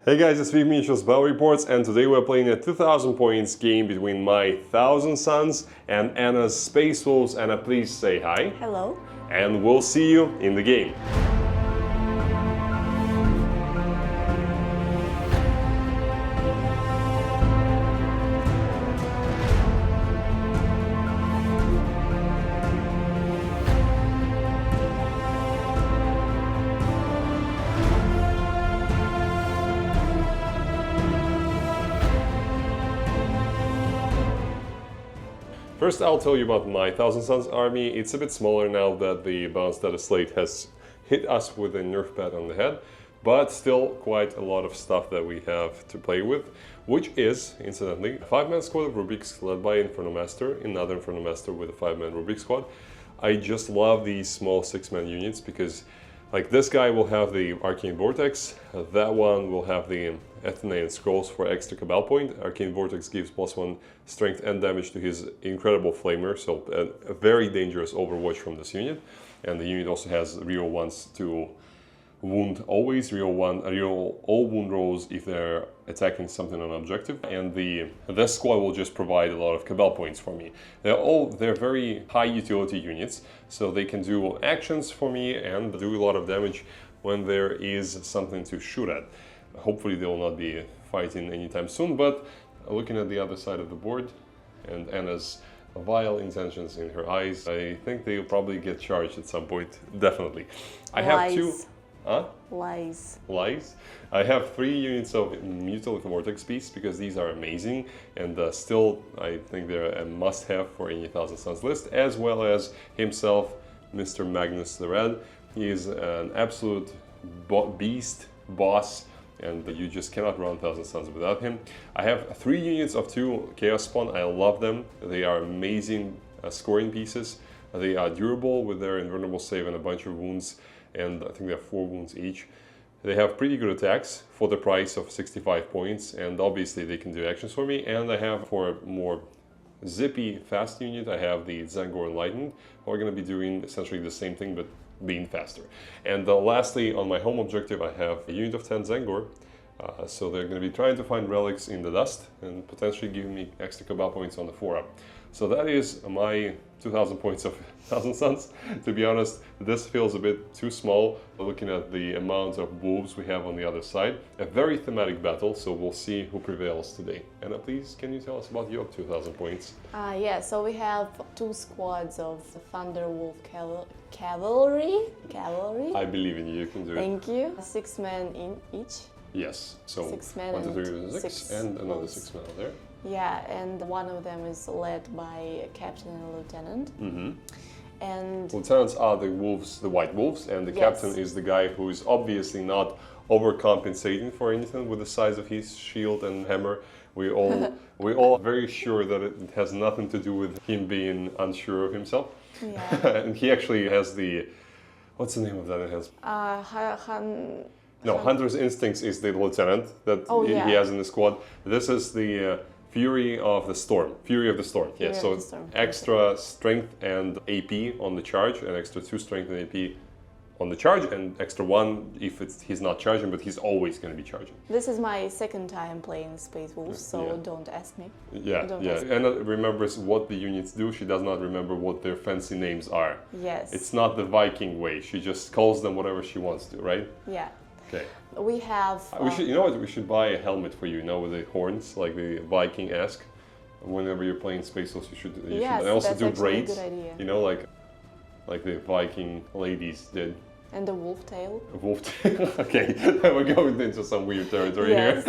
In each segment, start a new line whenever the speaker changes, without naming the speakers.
Hey guys, it's vf.miniatures Battle Reports, and today we're playing a 2000 points game between my Thousand Suns and Anna's Space Wolves. Anna, please say hi.
Hello.
And we'll see you in the game. First, I'll tell you about my Thousand Suns army. It's a bit smaller now that the balanced data slate has hit us with a nerf pad on the head, but still quite a lot of stuff that we have to play with, which is, incidentally, a 5-man squad of Rubrics led by Inferno Master, another Inferno Master with a 5-man Rubric squad. I just love these small 6-man units because, like, this guy will have the Arcane Vortex, that one will have the Athenaean Scrolls for extra Cabal point. Arcane Vortex gives +1 strength and damage to his incredible Flamer, so a very dangerous Overwatch from this unit. And the unit also has reroll ones to wound always, reroll all wound rolls if they're attacking something on objective. And this squad will just provide a lot of Cabal points for me. They're very high utility units, so they can do actions for me and do a lot of damage when there is something to shoot at. Hopefully they will not be fighting anytime soon, but looking at the other side of the board and Anna's vile intentions in her eyes, I think they'll probably get charged at some point, definitely. I have two... Huh?
Lies.
Lies? I have 3 units of Mutal Vortex Beasts because these are amazing and still I think they're a must-have for any Thousand Suns list, as well as himself, Mr. Magnus the Red. He is an absolute beast, boss, and you just cannot run Thousand Suns without him. I have 3 units of 2 Chaos Spawn. I love them. They are amazing scoring pieces. They are durable with their invulnerable save and a bunch of wounds, and I think they have 4 wounds each. They have pretty good attacks for the price of 65 points, and obviously they can do actions for me. And I have, for a more zippy, fast unit, I have the Zangor Enlightened, who are going to be doing essentially the same thing, but being faster. And lastly, on my home objective, I have a unit of 10 Zangor. So they're going to be trying to find relics in the dust and potentially giving me extra Cabal points on the 4-up. So that is my 2000 points of Thousand Suns. To be honest, this feels a bit too small looking at the amount of wolves we have on the other side. A very thematic battle, so we'll see who prevails today. Anna, please, can you tell us about your 2000 points?
Yeah, so we have 2 squads of thunderwolf cavalry.
I believe in you, you can do it.
Thank you. 6 men in each.
Yes, so
6 men
1, 2, 3, 6, and another 6 men out there.
Yeah, and one of them is led by a captain and a lieutenant.
Mm-hmm.
And
lieutenants are the wolves, the white wolves, and the captain is the guy who is obviously not overcompensating for anything with the size of his shield and hammer. We all are very sure that it has nothing to do with him being unsure of himself.
Yeah.
And he actually has the, what's the name of that enhancement? Hunter's Instincts is the lieutenant that he has in the squad. This is the Fury of the Storm. Fury of the Storm, yes. So extra strength and AP on the charge, and extra 2 strength and AP on the charge, and extra 1 if he's not charging, but he's always going to be charging.
This is my 2nd time playing Space Wolves, so don't ask me.
Yeah. Anna remembers what the units do. She does not remember what their fancy names are.
Yes.
It's not the Viking way. She just calls them whatever she wants to, right?
Yeah.
Okay.
We have...
we should, you know what, we should buy a helmet for you, with the horns, like the Viking-esque. Whenever you're playing Space Wolves, you should and also do braids,
a good idea.
like the Viking ladies did.
And the wolf tail.
A wolf tail, okay. We're going into some weird territory here.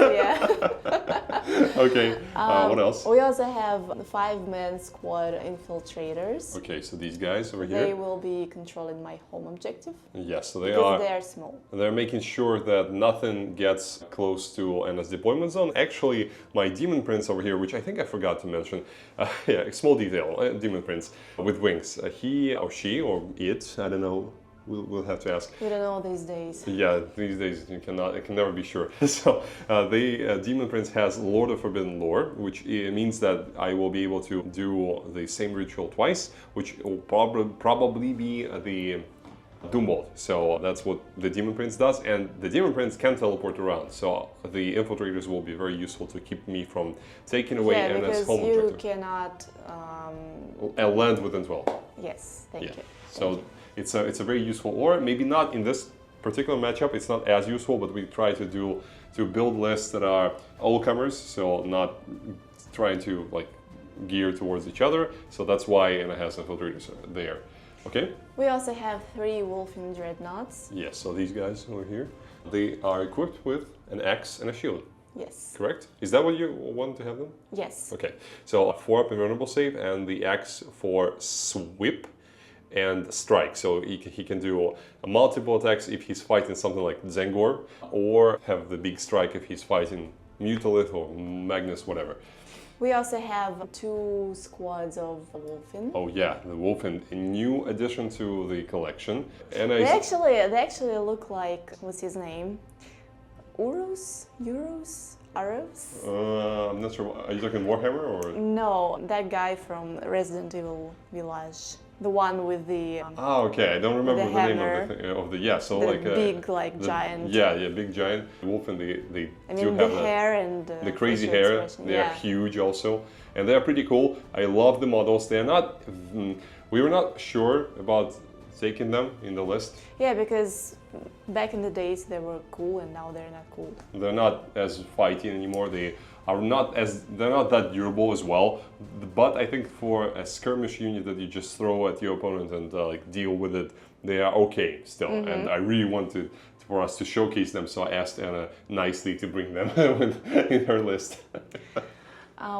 Okay, what else?
We also have the 5-man squad infiltrators.
Okay, so these guys over here.
They will be controlling my home objective.
Yes, so
they're small.
They're making sure that nothing gets close to Anna's deployment zone. Actually, my Demon Prince over here, which I think I forgot to mention, a small detail, Demon Prince with wings. He or she or it, I don't know. We'll have to ask.
We don't know these days.
Yeah, these days it can never be sure. So the Demon Prince has Lord of Forbidden Lore, which means that I will be able to do the same ritual twice, which will probably be the Doombolt. So that's what the Demon Prince does, and the Demon Prince can teleport around, so the infiltrators will be very useful to keep me from taking away Anna's home
you
objective.
cannot...
land within 12.
Yes, thank you.
So it's a very useful, or maybe not in this particular matchup, it's not as useful, but we try to build lists that are all-comers, so not trying to like gear towards each other, so that's why Anna has infiltrators there. Okay?
We also have 3 Wolfen Dreadnoughts.
Yes, so these guys over here, they are equipped with an axe and a shield.
Yes.
Correct? Is that what you want to have them?
Yes.
Okay, so 4-up invulnerable save and the axe for sweep and strike. So he can do multiple attacks if he's fighting something like Zengor, or have the big strike if he's fighting Mutalith or Magnus, whatever.
We also have 2 squads of Wolfen.
Oh yeah, the Wolfen, a new addition to the collection. And
They actually look like, what's his name? Euros? Arrows?
I'm not sure. Are you talking Warhammer or?
No, that guy from Resident Evil Village. The one with the...
okay. I don't remember the name
hammer,
of the yeah. So
the
like
big
giant.
giant.
Yeah, big giant wolf, and they
I
do
mean,
have
the hair and
the crazy
facial
hair.
expression.
They are huge also, and they are pretty cool. I love the models. They are not. We were not sure about taking them in the list.
Yeah, because back in the days they were cool, and now they're not cool.
They're not as fighty anymore. They're not that durable as well. But I think for a skirmish unit that you just throw at your opponent and like deal with it, they are okay still. And I really wanted for us to showcase them, so I asked Anna nicely to bring them in her list.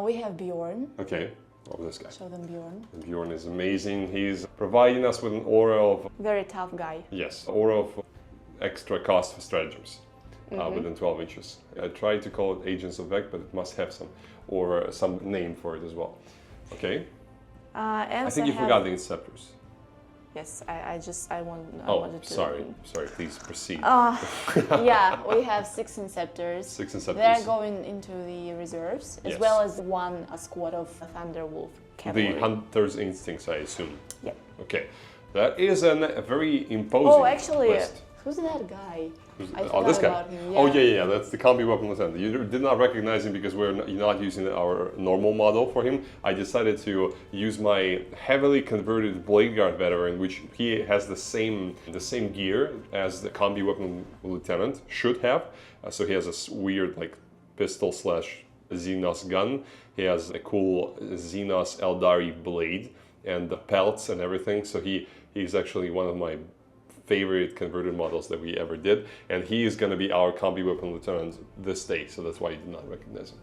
We have Bjorn.
Okay. Oh, this guy.
Show them Bjorn.
Bjorn is amazing. He's providing us with an aura of...
Very tough guy.
Yes, aura of extra cost for stratagems within 12 inches. I tried to call it Agents of Vec, but it must have some name for it as well. Okay. I think you forgot the Inceptors.
Yes, I wanted to...
sorry, please proceed.
Yeah, we have 6 Inceptors.
6 Inceptors.
They're going into the reserves, as well as a squad of thunderwolf cavalry.
The Hunter's Instincts, I assume.
Yeah.
Okay. That is a very imposing
actually,
list.
Who's that guy?
This guy.
About him.
Oh yeah, that's the combi weapon lieutenant. You did not recognize him because you're not using our normal model for him. I decided to use my heavily converted Blade Guard veteran, which he has the same gear as the combi weapon lieutenant should have. So he has a weird like pistol / Xenos gun. He has a cool Xenos Eldari blade and the pelts and everything. So he's actually one of my favorite converted models that we ever did, and he is going to be our combi weapon lieutenant this day, so that's why you did not recognize him.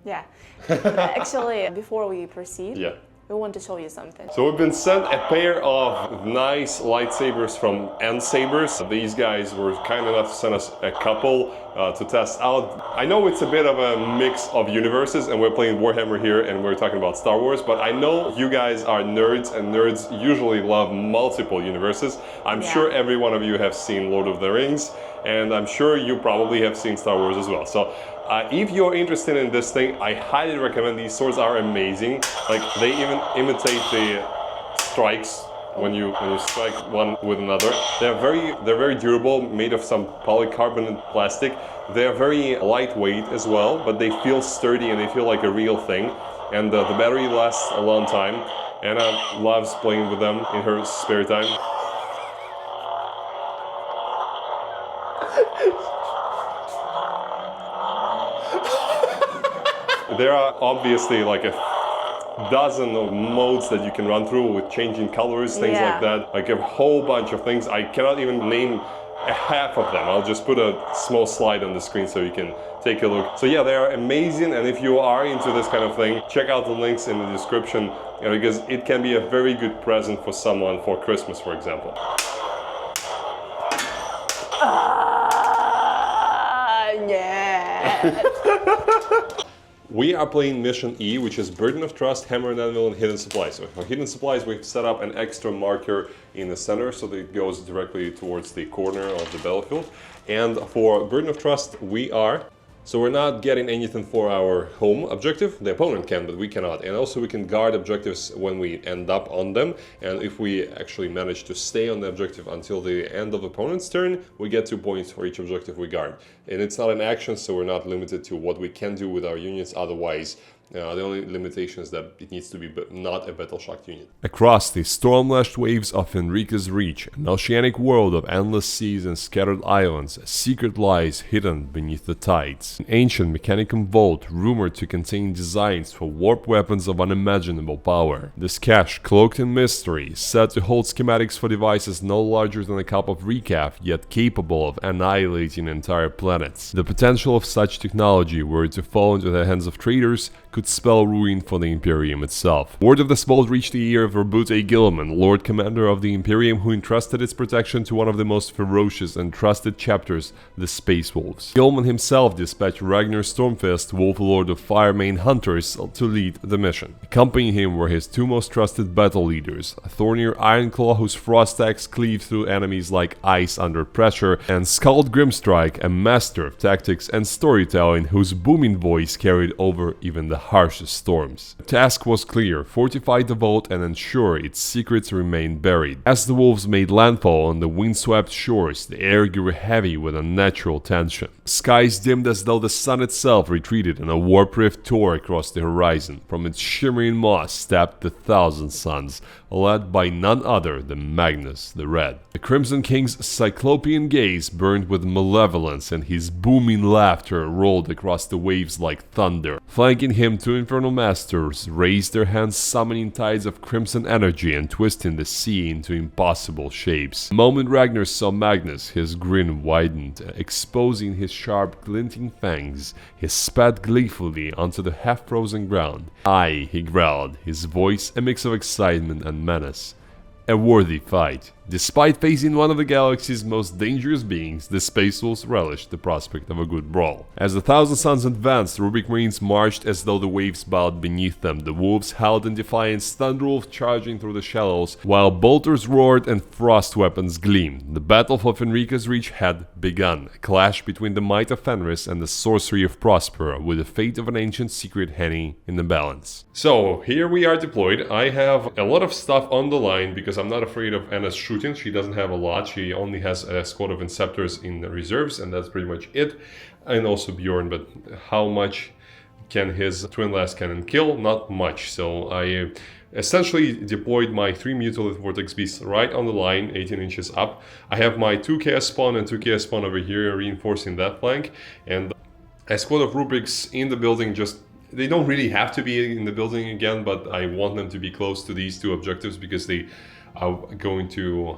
Yeah. Actually, before we proceed, we want to show you something.
So we've been sent a pair of nice lightsabers from N-Sabers. These guys were kind enough to send us a couple to test out. I know it's a bit of a mix of universes, and we're playing Warhammer here and we're talking about Star Wars, but I know you guys are nerds, and nerds usually love multiple universes. I'm sure every one of you have seen Lord of the Rings, and I'm sure you probably have seen Star Wars as well. So if you're interested in this thing, I highly recommend. These swords are amazing. Like, they even imitate the strikes when you strike one with another. They're very durable, made of some polycarbonate plastic. They're very lightweight as well, but they feel sturdy and they feel like a real thing. And the battery lasts a long time. Anna loves playing with them in her spare time. There are obviously like a dozen of modes that you can run through with changing colors, things like that. Like a whole bunch of things. I cannot even name a half of them. I'll just put a small slide on the screen so you can take a look. So yeah, they are amazing, and if you are into this kind of thing, check out the links in the description, because it can be a very good present for someone for Christmas, for example. We are playing Mission E, which is Burden of Trust, Hammer and Anvil, and Hidden Supplies. So for Hidden Supplies, we've set up an extra marker in the center so that it goes directly towards the corner of the battlefield. And for Burden of Trust, we are So we're not getting anything for our home objective. The opponent can, but we cannot. And also we can guard objectives when we end up on them. And if we actually manage to stay on the objective until the end of the opponent's turn, we get 2 points for each objective we guard. And it's not an action, so we're not limited to what we can do with our units otherwise. The only limitation is that it needs to be not a battle-shocked unit.
Across the storm-lashed waves of Fenryka's reach, an oceanic world of endless seas and scattered islands, a secret lies hidden beneath the tides. An ancient Mechanicum vault rumored to contain designs for warp weapons of unimaginable power. This cache, cloaked in mystery, said to hold schematics for devices no larger than a cup of recaf, yet capable of annihilating entire planets. The potential of such technology, were it to fall into the hands of traitors, could spell ruin for the Imperium itself. Word of this vault reached the ear of Robute Gilman, Lord Commander of the Imperium, who entrusted its protection to one of the most ferocious and trusted chapters, the Space Wolves. Gilman himself dispatched Ragnir Stormfist, Wolf Lord of Firemane Hunters, to lead the mission. Accompanying him were his 2 most trusted battle leaders, Thornir Ironclaw, whose frost axe cleaved through enemies like ice under pressure, and Skald Grimstrike, a master of tactics and storytelling, whose booming voice carried over even the harshest storms. The task was clear: fortify the vault and ensure its secrets remain buried. As the wolves made landfall on the windswept shores, the air grew heavy with unnatural tension. Skies dimmed as though the sun itself retreated, and a warp rift tore across the horizon. From its shimmering maw stepped the Thousand Suns, led by none other than Magnus the Red. The Crimson King's cyclopean gaze burned with malevolence, and his booming laughter rolled across the waves like thunder. Flanking him, 2 Infernal Masters raised their hands, summoning tides of crimson energy and twisting the sea into impossible shapes. The moment Ragnir saw Magnus, his grin widened, exposing his sharp, glinting fangs. He spat gleefully onto the half-frozen ground. "Aye," he growled, his voice a mix of excitement and menace. A worthy fight. Despite facing one of the galaxy's most dangerous beings, the Space Wolves relished the prospect of a good brawl. As the Thousand Suns advanced, Rubric Marines marched as though the waves bowed beneath them. The wolves howled in defiance, thunderwolves charging through the shallows, while bolters roared and frost weapons gleamed. The battle for Fenryka's reach had begun, a clash between the might of Fenris and the sorcery of Prospero, with the fate of an ancient secret hanging in the balance.
So, here we are deployed. I have a lot of stuff on the line because I'm not afraid of Anna's shooting. She doesn't have a lot. She only has a squad of Inceptors in the reserves, and that's pretty much it. And also Bjorn, but how much can his Twin Last Cannon kill? Not much. So I essentially deployed my 3 Mutolith Vortex Beasts right on the line, 18 inches up. I have my 2 Chaos Spawn and 2 Chaos Spawn over here reinforcing that flank, and a squad of Rubrics in the building. Just they don't really have to be in the building again, but I want them to be close to these 2 objectives because they are going to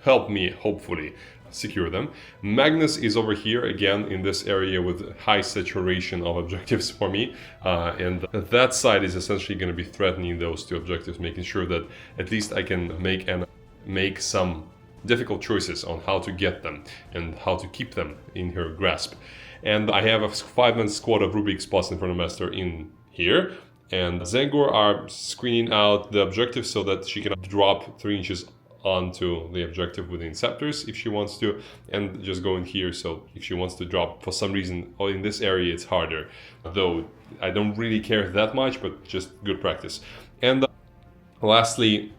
help me, hopefully, secure them. Magnus is over here again in this area with high saturation of objectives for me, and that side is essentially going to be threatening those 2 objectives, making sure that at least I can make some difficult choices on how to get them and how to keep them in her grasp. And I have a 5-man squad of Rubik's Boss Inferno Master in here, and Zengor are screening out the objective so that she can drop 3 inches onto the objective with the Inceptors if she wants to, and just go in here, so if she wants to drop for some reason in this area it's harder, though I don't really care that much, but just good practice. And lastly,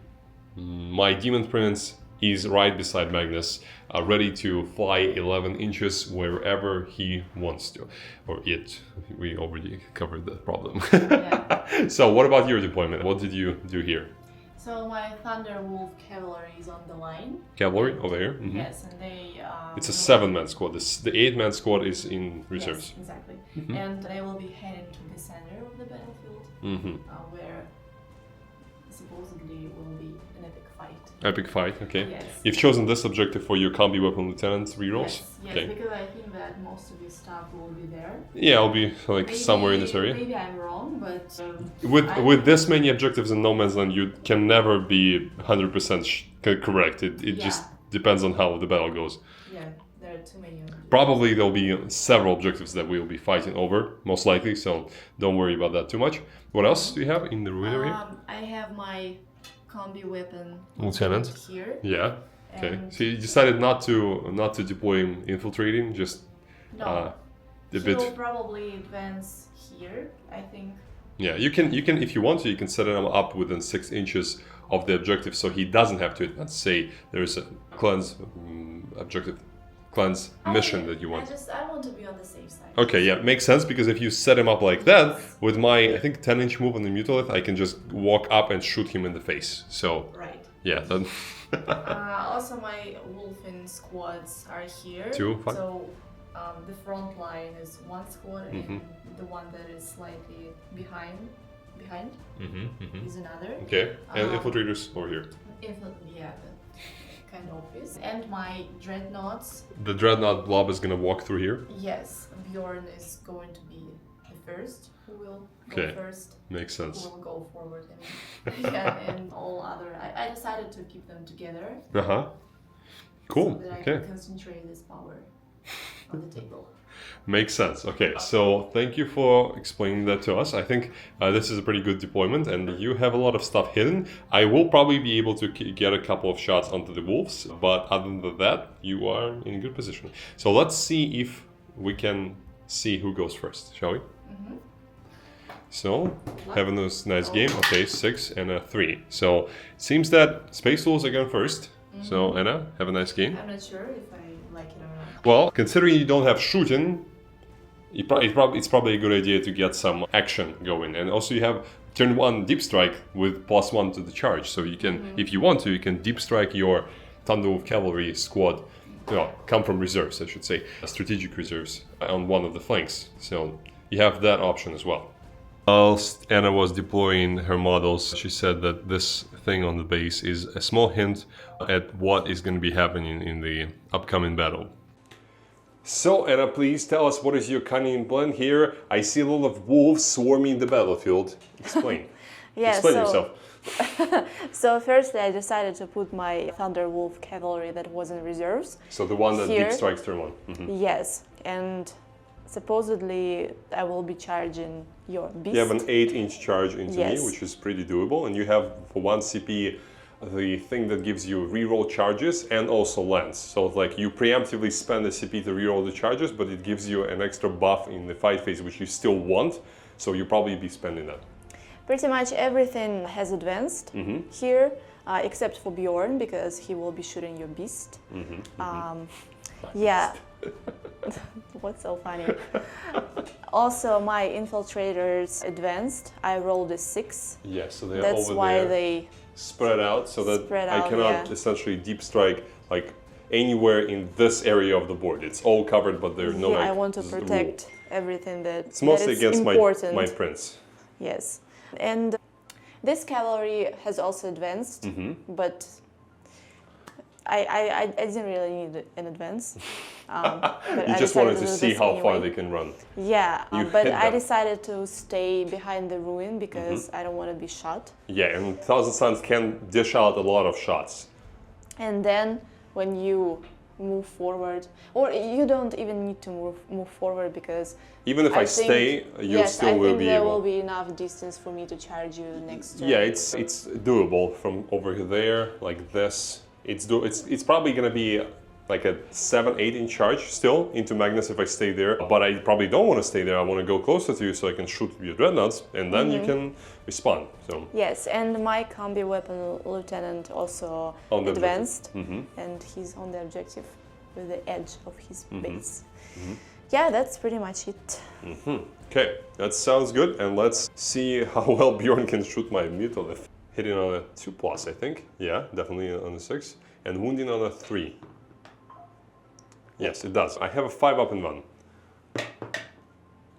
my Demon Prince is right beside Magnus, ready to fly 11 inches wherever he wants to, or it. We already covered that problem.
Yeah.
So what about your deployment? What did you do here?
So my Thunderwolf cavalry is on the line.
Cavalry over here? Mm-hmm.
Yes, and they...
it's a 7-man squad. The 8-man squad is in reserves.
Yes, exactly.
Mm-hmm.
And they will be heading to the center of the battlefield,
Mm-hmm.
Where supposedly will be an epic fight.
Epic fight, okay.
Yes.
You've chosen this objective for your combi weapon lieutenant rerolls?
Yes,
Okay.
because I think that most of your stuff will be there.
Yeah, I'll be like
Maybe,
somewhere in this area.
Maybe I'm wrong, but...
With this many objectives in No Man's Land, you can never be 100% correct. It just depends on how the battle goes.
Yeah, there are too many objectives.
Probably there'll be several objectives that we'll be fighting over, most likely, so don't worry about that too much. What else do you have in the ruin over here?
I have my combi weapon
Lieutenant
here.
Yeah. Okay.
And
So you decided not to deploy him infiltrating, just
no.
a
He
bit.
will probably advance here, I think.
Yeah, you can if you want to, you can set him up within 6 inches of the objective, so he doesn't have to. Let's say there's a cleanse objective, cleanse mission that you want.
I want to be on the safe side.
Okay, yeah, makes sense, because if you set him up like that, with my, I think, 10-inch move on the Mutolith, I can just walk up and shoot him in the face. So,
Right.
yeah, then
Also, my wolfen squads are here.
Two, fine.
So the front line is one squad, and the one that is slightly behind is another.
Okay, and infiltrators over here.
Yeah, that's kind of obvious. And my dreadnoughts.
The dreadnought blob is gonna walk through here.
Yes, Bjorn is going to be the first who will
Okay.
go first.
Makes sense.
Who will go forward. Yeah, and all other. I decided to keep them together.
Cool.
So that I
Okay.
can concentrate this power on the table.
Makes sense. Okay, so thank you for explaining that to us. I think this is a pretty good deployment, and you have a lot of stuff hidden. I will probably be able to get a couple of shots onto the wolves, but other than that, you are in a good position. So let's see if we can see who goes first, shall we? So, having this nice game. Okay, 6 and a 3. So, it seems that Space Wolves are going first. So, Anna, have a nice game.
I'm not sure if I like it or not.
Well, considering you don't have shooting, it's probably a good idea to get some action going. And also you have turn 1 deep strike with +1 to the charge. So you can, if you want to, you can deep strike your Thunderwolf cavalry squad. Well, come from reserves, I should say, strategic reserves on one of the flanks. So you have that option as well. Whilst Anna was deploying her models, she said that this thing on the base is a small hint at what is going to be happening in the upcoming battle. So, Anna, please tell us, what is your cunning plan here? I see a lot of wolves swarming the battlefield. Explain. Explain yourself.
So firstly, I decided to put my Thunderwolf cavalry that was in reserves.
So the one that
here.
deep strikes turn 1.
Yes, and supposedly I will be charging your beast.
You have an 8-inch charge into
Yes.
me, which is pretty doable, and you have for 1 CP the thing that gives you reroll charges and also lance. So it's like you preemptively spend a CP to reroll the charges, but it gives you an extra buff in the fight phase, which you still want. So you'll probably be spending that.
Pretty much everything has advanced here, except for Bjorn, because he will be shooting your beast. Yeah. What's so funny? Also, my infiltrators advanced. I rolled a 6.
Yeah, so they're
That's
over
why
there.
they
Spread out so that
Spread
I
out,
cannot
yeah.
essentially deep strike like anywhere in this area of the board. It's all covered, but there's no like
I want to
rule.
protect everything
It's mostly
that is
against
important.
my prince.
Yes, and this cavalry has also advanced, but I didn't really need an advance. But
You
I
just
decided
wanted to
do
see
this
how far
anyway.
they can run.
Yeah,
You
but
hit
I
them.
decided to stay behind the ruin because I don't want to be shot.
Yeah, and Thousand Suns can dish out a lot of shots.
And then when you move forward, or you don't even need to move forward because
Even if I
think-
stay, you
yes,
still
I
will
think
be
there
able.
will be enough distance for me to charge you next turn.
Yeah, it's doable from over there like this. It's probably gonna be like a 7-8 inch charge still into Magnus if I stay there. But I probably don't want to stay there. I want to go closer to you so I can shoot your dreadnoughts and then you can respond. So
Yes, and my combi weapon lieutenant also
On the
advanced, and he's on the objective with the edge of his base. Yeah, that's pretty much it.
okay, that sounds good. And let's see how well Bjorn can shoot my Mutolith. Hitting on a 2+, I think. Yeah, definitely on a 6. And wounding on a 3. Yes, it does. I have a 5 up and 1.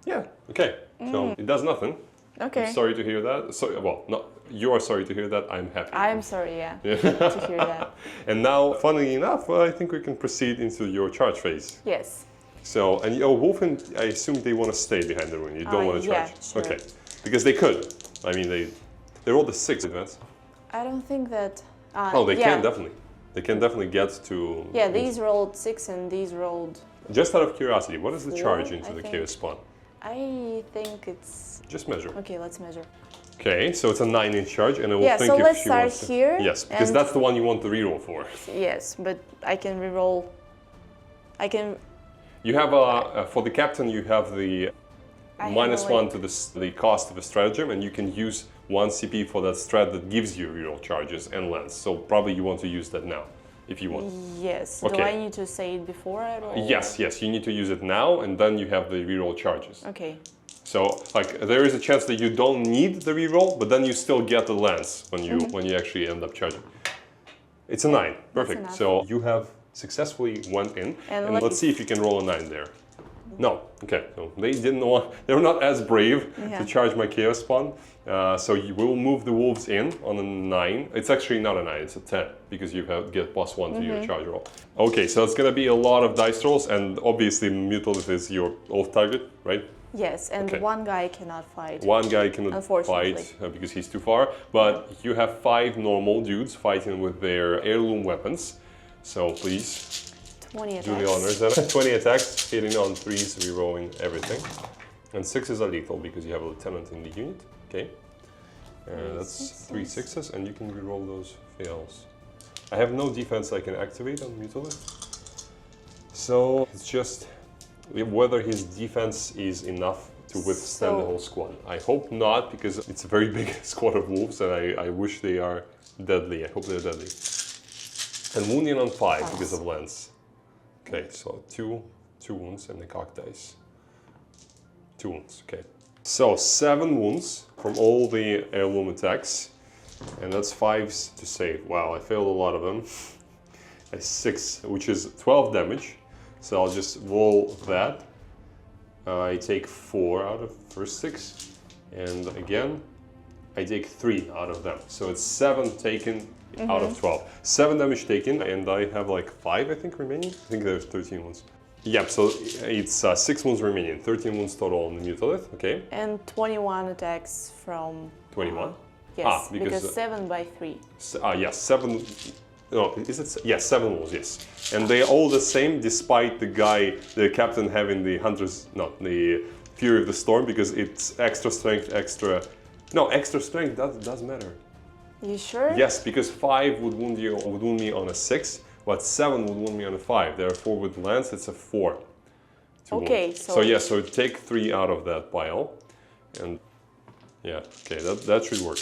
Yeah, okay. So it does nothing.
Okay.
I'm sorry to hear that. So, well, no, you are sorry to hear that. I'm happy.
I'm sorry, to hear that.
And now, funnily enough, I think we can proceed into your charge phase.
Yes.
So, and your Wolfen, I assume they want to stay behind the ruin. You don't want to charge.
yeah, sure.
Okay, because they could. I mean, they rolled a 6 advance.
I don't think that.
Oh, they
yeah.
can definitely. They can definitely get to.
Yeah, these rolled 6 and these rolled.
Just out of curiosity, what is the
4,
charge into
I
the
think.
chaos spawn?
I think it's.
Just measure.
Okay, let's measure.
Okay, so it's a 9-inch charge, and I will
Yeah,
think
so
if
let's
she
start
wants to.
here,
Yes, because
and-
that's the one you want the reroll for.
Yes, but I can reroll. I can.
You have for the captain, you have the -1 to the cost of a stratagem, and you can use 1 CP for that strat that gives you reroll charges and lens. So probably you want to use that now, if you want.
Yes.
Okay.
Do I need to say it before at all?
Yes, you need to use it now, and then you have the reroll charges.
Okay.
So, like, there is a chance that you don't need the reroll, but then you still get the lens when you actually end up charging. It's a 9. Perfect. So you have successfully went in, and let's see if you can roll a 9 there. No. Okay. So they didn't want. They were not as brave to charge my chaos spawn. So you will move the wolves in on a 9. It's actually not a 9. It's a 10 because you get +1 to your charge roll. Okay. So it's gonna be a lot of dice rolls, and obviously Mutalith is your off target, right?
Yes, and one guy cannot fight.
One guy cannot fight because he's too far. But you have 5 normal dudes fighting with their heirloom weapons. So please.
20 attacks.
Do the honors then. 20 attacks, hitting on 3s, rerolling everything. And 6s are lethal because you have a lieutenant in the unit. Okay. That's 3 6s, and you can reroll those fails. I have no defense I can activate on Mutalith. So it's just whether his defense is enough to withstand the whole squad. I hope not, because it's a very big squad of wolves, and I wish they are deadly. I hope they're deadly. And wounding on 5 because of lance. Okay, so 2 wounds and the cock dice. 2 wounds, okay. So 7 wounds from all the heirloom attacks, and that's 5s to save. Wow, I failed a lot of them. A 6, which is 12 damage. So I'll just roll that. I take 4 out of the first 6, and again, I take 3 out of them. So it's 7 taken out of 12. 7 damage taken, and I have like 5, I think, remaining. I think there's 13 wounds. Yep, so it's 6 wounds remaining, 13 wounds total on the Mutalith, okay.
And 21 attacks from...
21?
Yes, because 7 by 3.
Yes, 7... No, is it? Yes, 7 wounds, yes. And they're all the same, despite the captain having the the Fury of the Storm, because it's extra strength, extra strength doesn't matter.
You sure?
Yes, because 5 would wound me on a 6, but 7 would wound me on a 5. Therefore, with lance, it's a 4.
Okay,
wound. So take 3 out of that pile, and yeah, okay, that should work.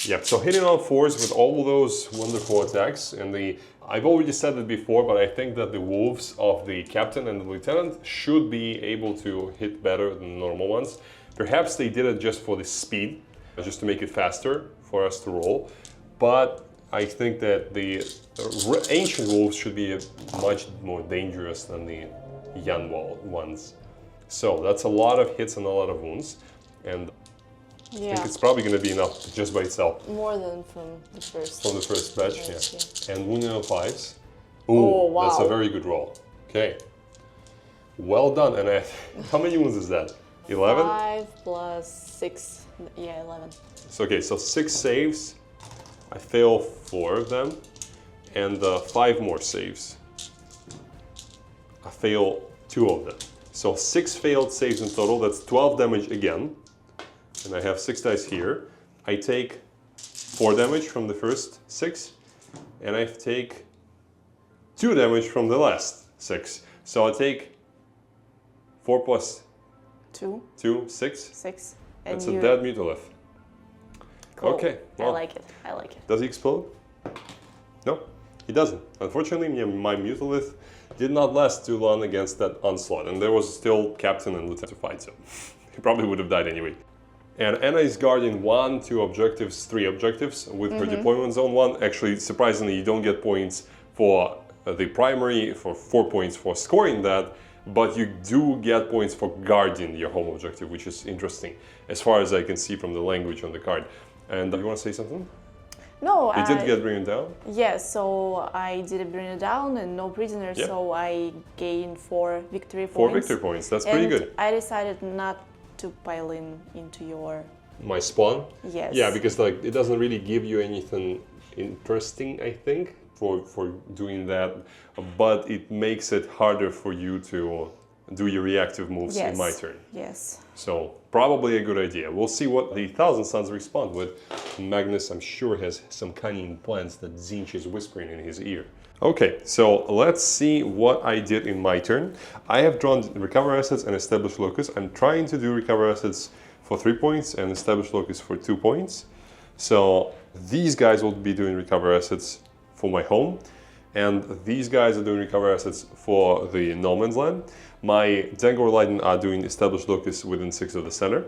Yep, so hitting on 4s with all those wonderful attacks, and I've already said it before, but I think that the wolves of the captain and the lieutenant should be able to hit better than normal ones. Perhaps they did it just for the speed, just to make it faster for us to roll, but I think that the ancient wolves should be much more dangerous than the young ones. So that's a lot of hits and a lot of wounds, and I think it's probably going to be enough just by itself.
More than from the first.
From the first batch, yeah. And wounding on 5s. Ooh, wow. That's a very good roll. Okay. Well done. And how many wounds is that? 11?
5 plus 6. Yeah, 11.
So, okay, so 6 saves. I fail 4 of them. And 5 more saves. I fail 2 of them. So 6 failed saves in total. That's 12 damage again. And I have 6 dice here. I take 4 damage from the first 6, and I take 2 damage from the last 6. So I take 4 plus 2, 6.
6.
That's a dead Mutalith.
Cool.
Okay. Well,
I like it.
Does he explode? No, he doesn't. Unfortunately, my Mutalith did not last too long against that onslaught, and there was still captain and lieutenant to fight, so he probably would have died anyway. And Anna is guarding 1, 2 objectives, 3 objectives with her deployment zone 1. Actually, surprisingly, you don't get points for the primary, for 4 points for scoring that, but you do get points for guarding your home objective, which is interesting, as far as I can see from the language on the card. And you want to say something?
No,
You did get bring down?
Yes, so I did bring it down and no prisoners, so I gained 4 victory points.
4 victory points, that's pretty good.
I decided not to pile into your...
My spawn?
Yes.
Yeah, because like it doesn't really give you anything interesting, I think, for doing that, but it makes it harder for you to do your reactive moves in my turn.
Yes.
So probably a good idea. We'll see what the Thousand Suns respond with. Magnus, I'm sure, has some cunning plans that Zinch is whispering in his ear. Okay, so let's see what I did in my turn. I have drawn recover assets and establish locus. I'm trying to do recover assets for 3 points and establish locus for 2 points. So these guys will be doing recover assets for my home, and these guys are doing recover assets for the no man's land. My Dangor Leiden are doing establish locus within 6 of the center.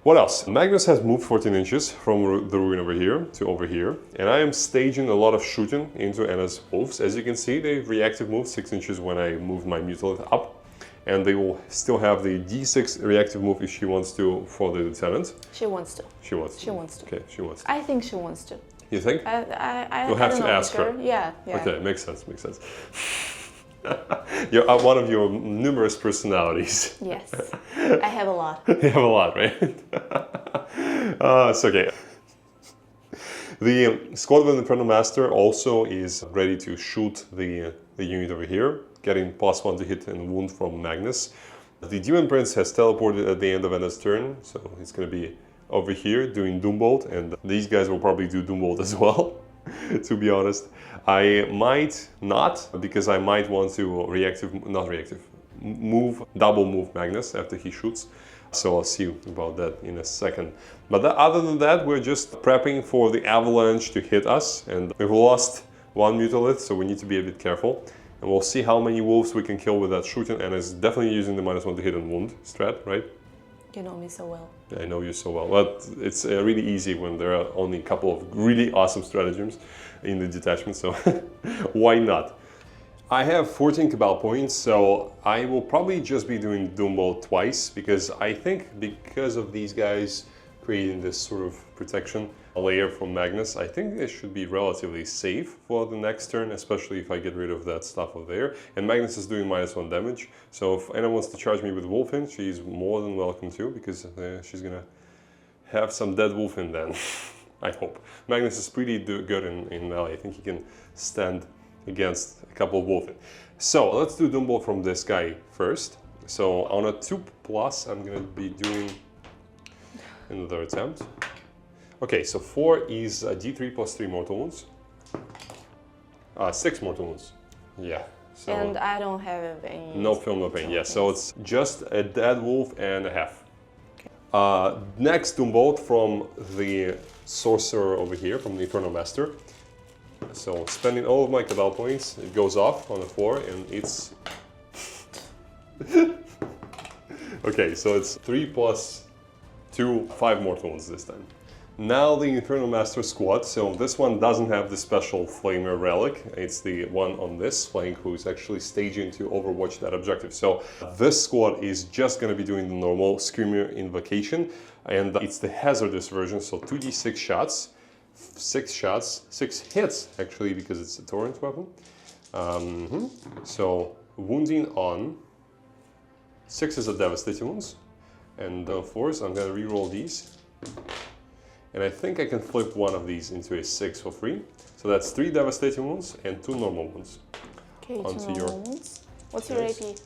What else? Magnus has moved 14 inches from the ruin over here to over here, and I am staging a lot of shooting into Anna's wolves. As you can see, they reactive move 6 inches when I move my Mutalith up, and they will still have the D6 reactive move if she wants to for the lieutenant.
She wants to.
She wants to.
She wants to.
Okay, she wants to.
I think she wants to.
You think?
You'll
have to ask her.
Yeah, yeah.
Okay, makes sense, makes sense. You're one of your numerous personalities.
Yes, I have a lot.
You have a lot, right? It's okay. The squad with the Infernal Master also is ready to shoot the unit over here, getting +1 to hit and wound from Magnus. The Demon Prince has teleported at the end of Anna's turn, so he's going to be over here doing Doombolt, and these guys will probably do Doombolt as well, to be honest. I might not, because I might want to double move Magnus after he shoots. So I'll see about that in a second. But other than that, we're just prepping for the avalanche to hit us, and we've lost 1 Mutalith, so we need to be a bit careful. And we'll see how many wolves we can kill with that shooting, and it's definitely using the -1 to hit and wound strat, right?
You know me so well.
I know you so well, but it's really easy when there are only a couple of really awesome stratagems in the detachment, so why not? I have 14 Cabal points, so I will probably just be doing Doombolt twice, because I think because of these guys creating this sort of protection layer from Magnus, I think it should be relatively safe for the next turn, especially if I get rid of that stuff over there. And Magnus is doing -1 damage, so if anyone wants to charge me with Wolfin, she's more than welcome to, because she's gonna have some dead Wolfin then, I hope. Magnus is pretty good in melee. I think he can stand against a couple of Wolfin. So let's do Doombolt from this guy first. So on a 2+, I'm gonna be doing another attempt. Okay, so 4 is D3 +3 mortal wounds. 6 mortal wounds. Yeah. So
And I don't have any...
no film, no pain. Yeah, so it's just a dead wolf and a half. Next Doombolt from the sorcerer over here, from the Infernal Master. So spending all of my Cabal points, it goes off on the floor, and it's... Okay, so it's 3 + 2, 5 mortal wounds this time. Now the Infernal Master squad, so this one doesn't have the special Flamer relic, it's the one on this flank who's actually staging to overwatch that objective. So this squad is just going to be doing the normal Screamer Invocation, and it's the hazardous version, so 2d6 shots, 6 hits actually, because it's a torrent weapon. So wounding on 6 is a devastating wounds, and of course I'm going to reroll these. And I think I can flip one of these into a 6 for free. So that's 3 devastating wounds and 2 normal wounds.
Okay, 2 normal wounds. What's your AP?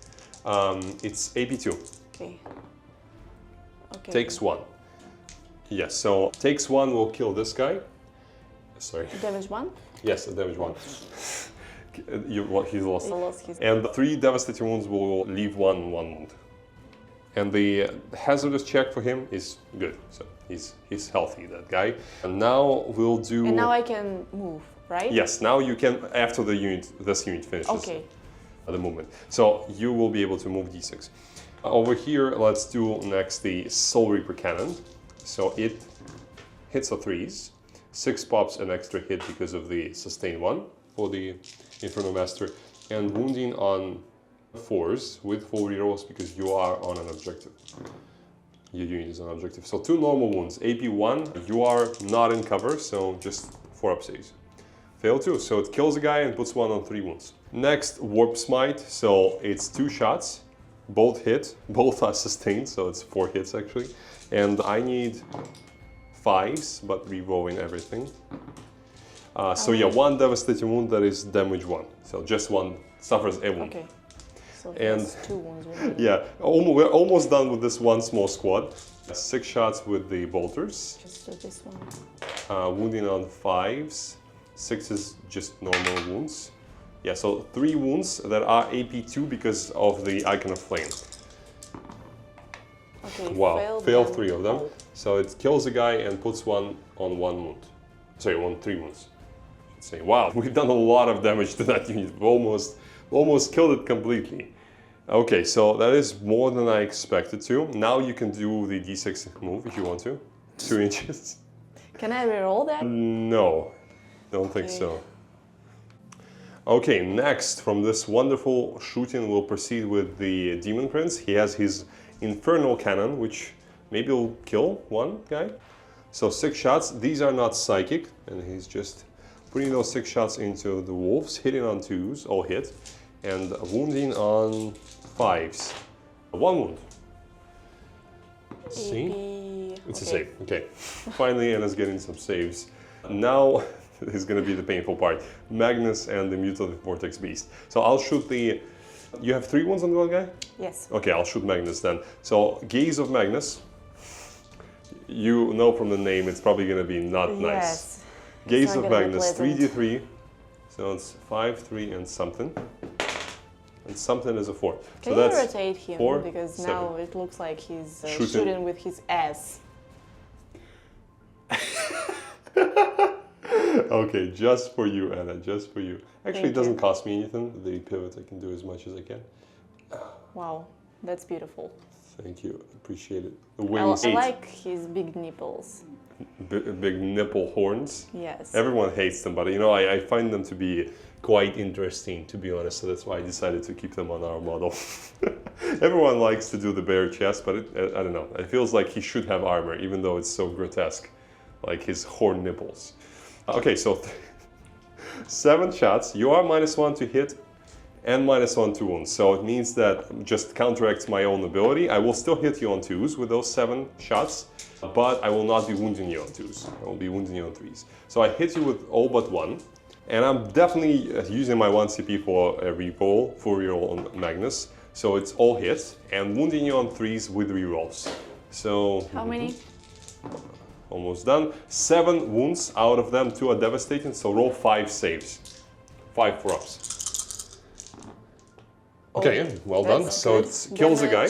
It's AP2.
Okay. Okay.
Takes 1. Yes, so takes 1 will kill this guy. Sorry.
Damage 1?
Yes, damage 1. He's lost.
He lost his...
And 3 devastating wounds will leave 1 wound. And the hazardous check for him is good, so he's healthy, that guy. And now we'll do...
And now I can move, right?
Yes, now you can, after this unit finishes the movement. So you will be able to move d6. Over here, let's do next the Soul Reaper Cannon. So it hits a 3s, 6 pops an extra hit because of the sustained 1 for the Infernal Master, and wounding on 4s with full rerolls because you are on an objective. Your unit is on objective. So 2 normal wounds. AP 1, you are not in cover, so just 4 up saves. Fail 2, so it kills a guy and puts 1 on 3 wounds. Next, Warp Smite, so it's 2 shots, both hit, both are sustained, so it's 4 hits actually. And I need 5s, but re-rolling everything. So yeah, 1 devastating wound, that is damage 1. So just 1 suffers a wound.
Okay. So
and
2 wounds.
Yeah, we're almost done with this one small squad. 6 shots with the bolters.
Just do this one.
Wounding on 5s. 6 is just normal wounds. Yeah, so 3 wounds that are AP2 because of the Icon of Flame.
Okay,
Wow, failed 3 of them. So it kills a guy and puts 1 on 1 wound. Sorry, 3 wounds. I should say. Wow, we've done a lot of damage to that unit. We've almost killed it completely. Okay, so that is more than I expected to. Now you can do the d6 move if you want to. 2 inches.
Can I reroll that?
No, don't think so. Okay, next from this wonderful shooting, we'll proceed with the Demon Prince. He has his Infernal Cannon, which maybe will kill 1 guy. So 6 shots. These are not psychic, and he's just putting those 6 shots into the wolves, hitting on 2s, all hit, and wounding on 5s. 1 wound. See? It's a save. Okay. Finally, Anna's getting some saves. Now is going to be the painful part. Magnus and the Mutative Vortex Beast. So I'll shoot the... You have 3 wounds on the 1 guy?
Yes.
Okay, I'll shoot Magnus then. So, Gaze of Magnus. You know from the name it's probably going to be not nice.
Yes.
Gaze of Magnus, 3d3. So it's 5, 3, and something. And something is a 4.
Can
so
you
that's
rotate him?
4,
because
7.
now it looks like he's
Shooting.
shooting with his ass.
Okay, just for you, Anna, just for you. Actually,
Thank
it doesn't
you.
cost me anything. The pivot, I can do as much as I can.
Wow, that's beautiful.
Thank you, appreciate it. The
I
wings,
like his big nipples.
big nipple horns.
Yes.
Everyone hates them, but you know, I find them to be quite interesting, to be honest. So that's why I decided to keep them on our model. Everyone likes to do the bare chest, but I don't know. It feels like he should have armor, even though it's so grotesque, like his horn nipples. Okay, so 7 shots. You are -1 to hit and -1 to wounds. So it means that just counteracts my own ability. I will still hit you on 2s with those 7 shots, but I will not be wounding you on 2s. I will be wounding you on 3s. So I hit you with all but 1. And I'm definitely using my 1 CP for a reroll, full reroll on Magnus. So it's all hits, and wounding you on 3s with rerolls. So...
How many?
Almost done. 7 wounds, out of them 2 are devastating, so roll 5 saves. 5 for ups. Okay, well done. So it kills a guy.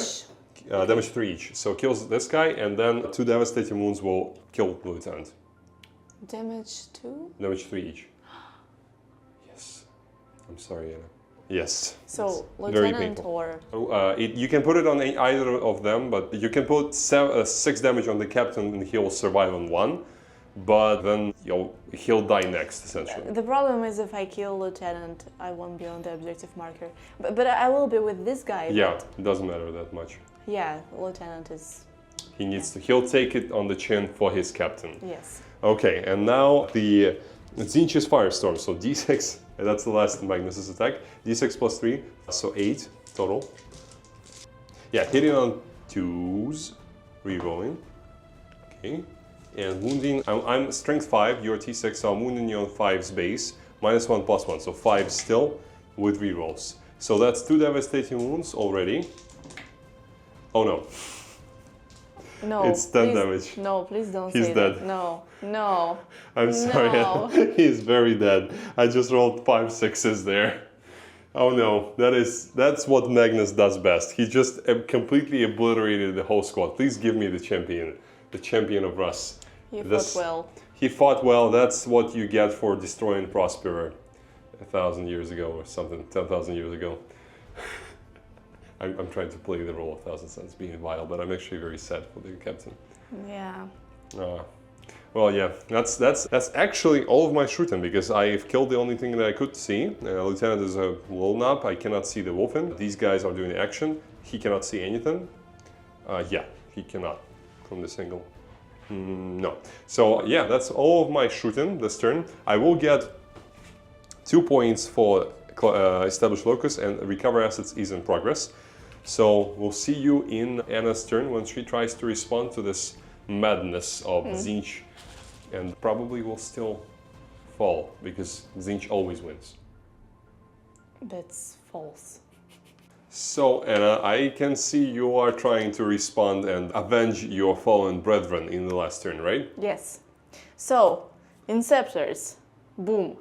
Damage 3 each. So kills this guy, and then 2 devastating wounds will kill the lieutenant.
Damage 2?
Damage 3 each. Yes. I'm sorry, Anna. Yes.
So,
very
lieutenant
painful.
or...
You can put it on either of them, but you can put 6 damage on the captain and he'll survive on 1, but then he'll die next, essentially.
The problem is if I kill lieutenant, I won't be on the objective marker. But I will be with this guy.
Yeah, it doesn't matter that much.
Yeah, lieutenant is...
He needs to. He'll take it on the chin for his captain.
Yes.
Okay, and now the Tzeentch's Firestorm. So d6, that's the last Magnus's attack. d6 plus 3, so 8 total. Yeah, hitting on 2s, rerolling. Okay, and wounding. I'm strength 5, you're T6, so I'm wounding you on 5's base. -1 plus 1, so 5 still with rerolls. So that's 2 devastating wounds already. Oh no.
No,
It's 10
please,
damage.
No, please don't
He's
say
dead.
that. No, no.
I'm sorry,
No.
he's very dead. I just rolled 5 6s there. Oh no, that's what Magnus does best. He just completely obliterated the whole squad. Please give me the champion of Rus.
He fought well.
He fought well. That's what you get for destroying Prospero 1,000 years ago or something, 10,000 years ago. I'm trying to play the role of 1,000 Suns being vile, but I'm actually very sad for the captain.
Yeah.
Well, yeah, that's actually all of my shooting because I've killed the only thing that I could see. Lieutenant is a lone up. I cannot see the wolfen. These guys are doing action. He cannot see anything. Yeah, he cannot from this angle. No. So yeah, that's all of my shooting this turn. I will get 2 points for establish locus, and recover assets is in progress. So we'll see you in Anna's turn when she tries to respond to this madness of Tzeentch, and probably will still fall because Tzeentch always wins.
That's false.
So Anna, I can see you are trying to respond and avenge your fallen brethren in the last turn, right?
Yes. So, Inceptors. boom.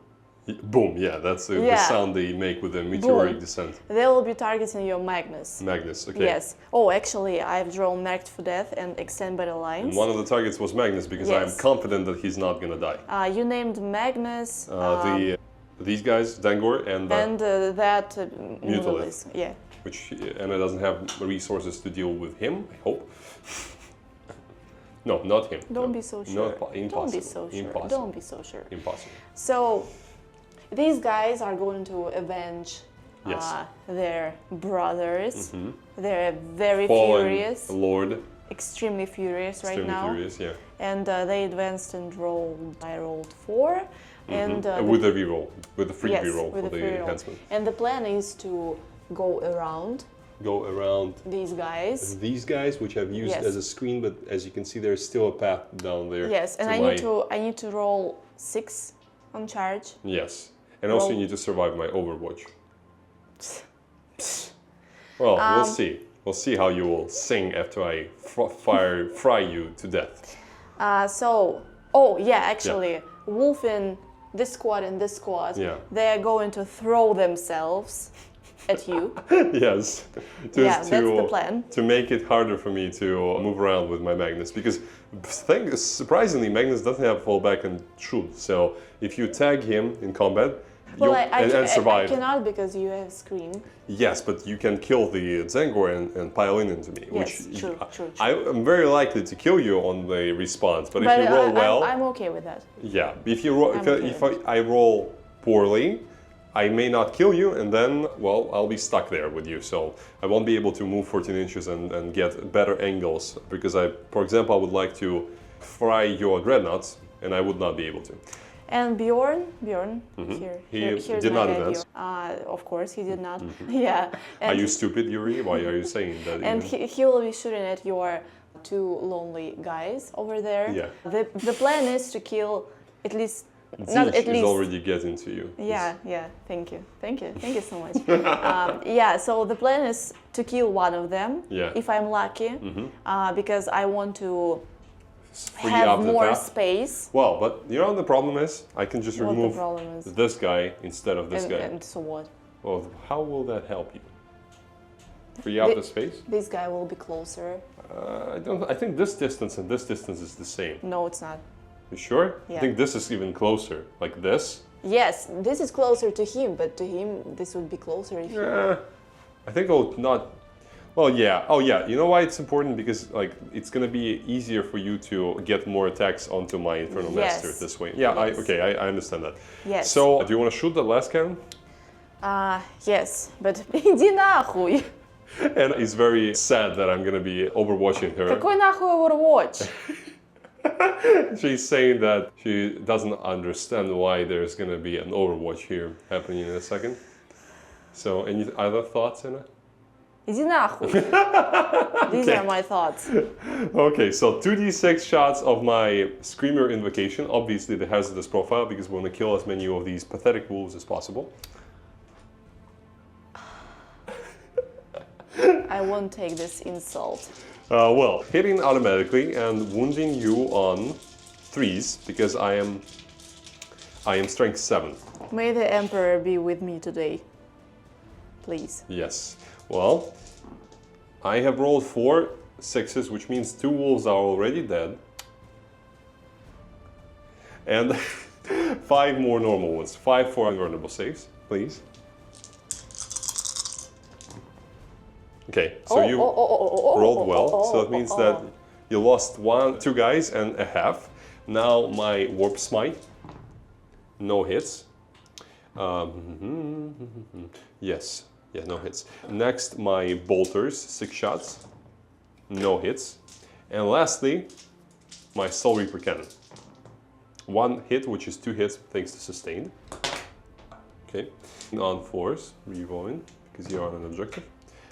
Boom, yeah, that's the sound they make with the meteoric descent.
They will be targeting your Magnus.
Magnus, okay.
Yes. Oh, actually, I've drawn Marked for Death and Extend Battle Lines.
And one of the targets was Magnus because I'm confident that he's not gonna die.
You named Magnus.
These guys, Dangor and
that
Mutalith.
Yeah.
Which Anna doesn't have resources to deal with him, I hope. No, not him.
Don't be so sure.
Impossible.
Don't be so sure.
Impossible.
Don't be so sure.
Impossible.
So, these guys are going to avenge their brothers. They're very furious.
Lord.
Extremely furious right now.
Extremely furious, yeah.
And they advanced and rolled. I rolled 4. And
with a reroll, with a free
yes,
reroll
with
for the enhancement.
And the plan is to go around these guys.
These guys, which I've used as a screen, but as you can see, there's still a path down there.
Yes, and I need to roll 6 on charge.
Yes, and also you need to survive my Overwatch. Well, we'll see. We'll see how you will sing after I fry you to death.
Actually, Wolf in this squad and this squad, they are going to throw themselves at you.
Yes.
That's the plan.
To make it harder for me to move around with my Magnus, because surprisingly, Magnus doesn't have fallback and shoot. So if you tag him in combat, and survive.
I cannot because you have screen.
Yes, but you can kill the Zangor and pile into me.
Yes,
which
true.
I'm very likely to kill you on the response, but if you roll well,
I'm okay with that.
Yeah, if you roll, if I roll poorly, I may not kill you, and then, well, I'll be stuck there with you. So I won't be able to move 14 inches and get better angles, because for example, I would like to fry your dreadnoughts, and I would not be able to.
And Bjorn,
he did not advance.
Of course, he did not. Yeah.
Are you stupid, Yuri? Why are you saying that?
And he will be shooting at your 2 lonely guys over there.
Yeah.
The plan is to kill at least.
Not at least. Is already getting to you.
Yeah. Thank you so much. So the plan is to kill one of them if I'm lucky, because I want to have more space.
Well, but you know what the problem is? I can just remove this guy instead of this guy.
And so what?
Well, how will that help you? Free up the space?
This guy will be closer.
I think this distance and this distance is the same.
No, it's not.
You sure?
Yeah.
I think this is even closer, like this.
Yes, this is closer to him, but to him this would be closer if
I think I'll not. Well, yeah. Oh, yeah. You know why it's important? Because it's gonna be easier for you to get more attacks onto my Infernal Master this way. Yeah.
Yes.
I understand that.
Yes.
So, do you want to shoot the last cannon?
Yes, but иди нахуй.
And it's very sad that I'm gonna be overwatching her.
Какой нахуй Overwatch?
She's saying that she doesn't understand why there's gonna be an Overwatch here happening in a second. So, any other thoughts, Anna?
Иди нахуй. These are my thoughts.
Okay, so 2d6 shots of my Screamer Invocation, obviously the hazardous profile, because we want to kill as many of these pathetic wolves as possible.
I won't take this insult.
Well, hitting automatically and wounding you on 3s, because I am strength 7.
May the Emperor be with me today. Please.
Yes. Well, I have rolled 4 6s, which means 2 wolves are already dead. And 5 more normal ones. 5 for unvulnerable saves, please. Okay, so you rolled well, so that means that you lost 2 guys and a half. Now my Warp Smite, no hits. Yes. Yeah, no hits. Next, my bolters, 6 shots, no hits. And lastly, my Soul Reaper cannon. 1 hit, which is 2 hits thanks to sustained. Okay, on 4s, rerolling, because you are on an objective.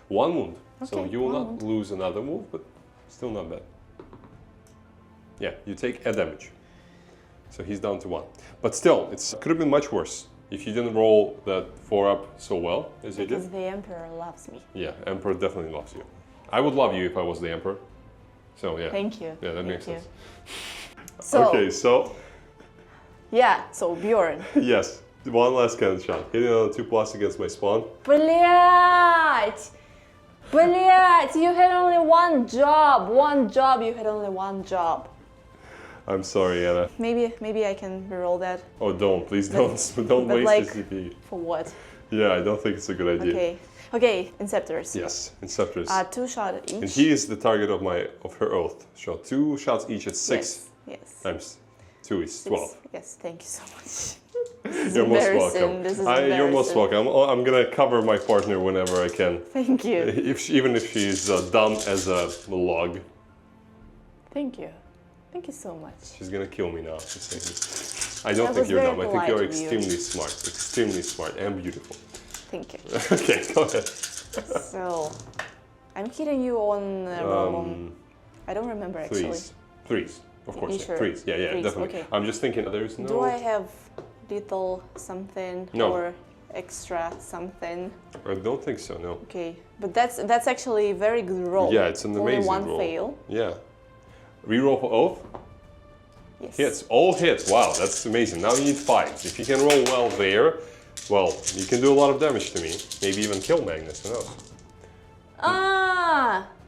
1 wound, so you will not lose another move, but still not bad. Yeah, you take a damage. So he's down to 1. But still, it could have been much worse. If you didn't roll that 4-up so well as you did.
Because the Emperor loves me.
Yeah, Emperor definitely loves you. I would love you if I was the Emperor. So yeah.
Thank you.
Yeah, that makes sense.
So,
okay, so.
Yeah, so Bjorn.
Yes, one last cannon shot. Hitting on a 2+ against my spawn.
Блять! Блять! You had only one job. One job. You had only one job.
I'm sorry, Anna.
Maybe I can reroll that.
Oh, don't. Please don't. Don't waste
like,
the CP.
For what?
Yeah, I don't think it's a good idea.
Okay. Okay, Inceptors.
Yes, Inceptors.
2 shots each.
And he is the target of her oath. So 2 shots each at 6
yes.
times 2 is 12.
Yes, thank you so much.
You're most welcome.
This is
You're most welcome. I'm gonna cover my partner whenever I can.
Thank you.
Even if she's dumb as a log.
Thank you. Thank you so much.
She's gonna kill me now. I don't think you're dumb. I think you're extremely smart and beautiful.
Thank you.
Okay, go ahead.
So, I'm hitting you on. I don't remember actually.
Threes, of course.
Sure?
Threes. Yeah,
Threes,
definitely.
okay.
I'm just thinking there's no.
Do I have little something or extra something?
I don't think so. No.
Okay, but that's actually a very good roll.
Yeah, it's an amazing
Only one
roll.
fail.
Yeah. Reroll for oath.
Yes.
Hits, all hits. Wow, that's amazing. Now you need 5. If you can roll well there, well, you can do a lot of damage to me. Maybe even kill Magnus. Who knows?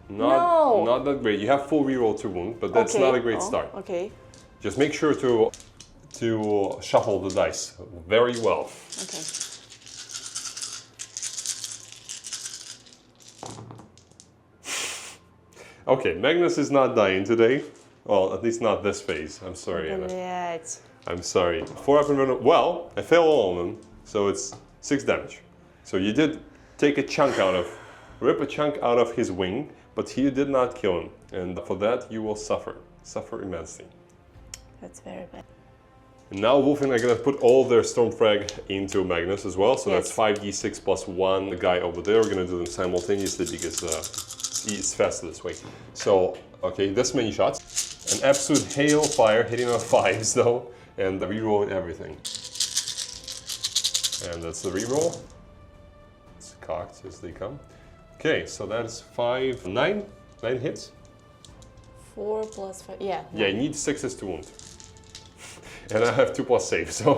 No.
Not that great. You have full reroll to wound, but that's not a great start.
Okay.
Just make sure to shuffle the dice very well.
Okay.
Okay, Magnus is not dying today. Well, at least not this phase. I'm sorry, Anna.
Блять.
I'm sorry. 4 up and run. Well, I fail all of them, so it's 6 damage. So you did take a chunk rip a chunk out of his wing, but you did not kill him. And for that, you will suffer immensely.
That's very bad.
And now Wolfen are gonna put all their Stormfrag into Magnus as well, so that's 5d6 plus 1. The guy over there, we're gonna do them simultaneously because it's faster this way. So, okay, this many shots. An absolute hail fire hitting on 5s though, and rerolling everything. And that's the reroll. It's cocked as they come. Okay, so that's 9 hits.
4 plus 5, yeah.
Yeah, you need 6s to wound. And I have 2+ save, so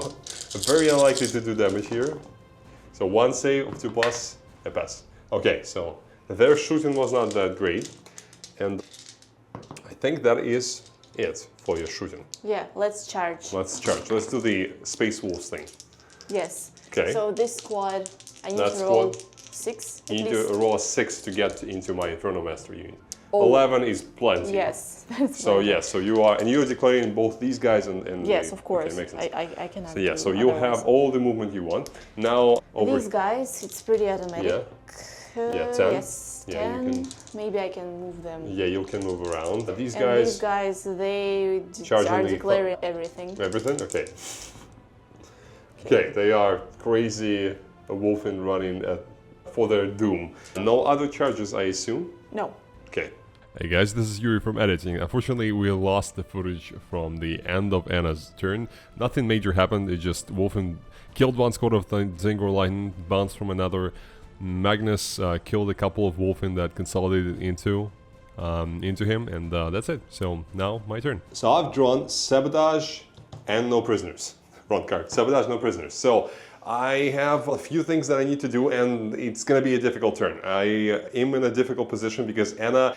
I'm very unlikely to do damage here. So 1 save of 2+, I pass. Okay, so their shooting was not that great, and I think that is it for your shooting.
Yeah, let's charge.
Let's charge. Let's do the Space Wolves thing.
Yes.
Okay.
So this squad, I need to roll 6.
You need to roll a 6 to get into my Inferno Master unit.
Oh.
11 is plenty.
Yes. That's
so yes, so you are, and you're declaring both these guys and
yes, of course.
Okay, makes sense.
I cannot.
So yeah, so you have all the movement you want. Now over
these guys, it's pretty automatic.
Yeah, 10.
Yes, 10.
Yeah, you can,
maybe I can move them.
yeah, you can move around. But these
and these guys, they are declaring everything.
Everything? Okay. Okay, they are crazy wolfen running for their doom. No other charges, I assume?
No.
Okay.
Hey guys, this is Yuri from editing. Unfortunately, we lost the footage from the end of Anna's turn. Nothing major happened, it just Wolfen killed one squad of Zangor Lightning, bounced from another. Magnus killed a couple of Wolfen that consolidated into him, and that's it. So now my turn.
So I've drawn Sabotage and no prisoners. Wrong card. Sabotage, no prisoners. So I have a few things that I need to do, and it's going to be a difficult turn. I am in a difficult position because Anna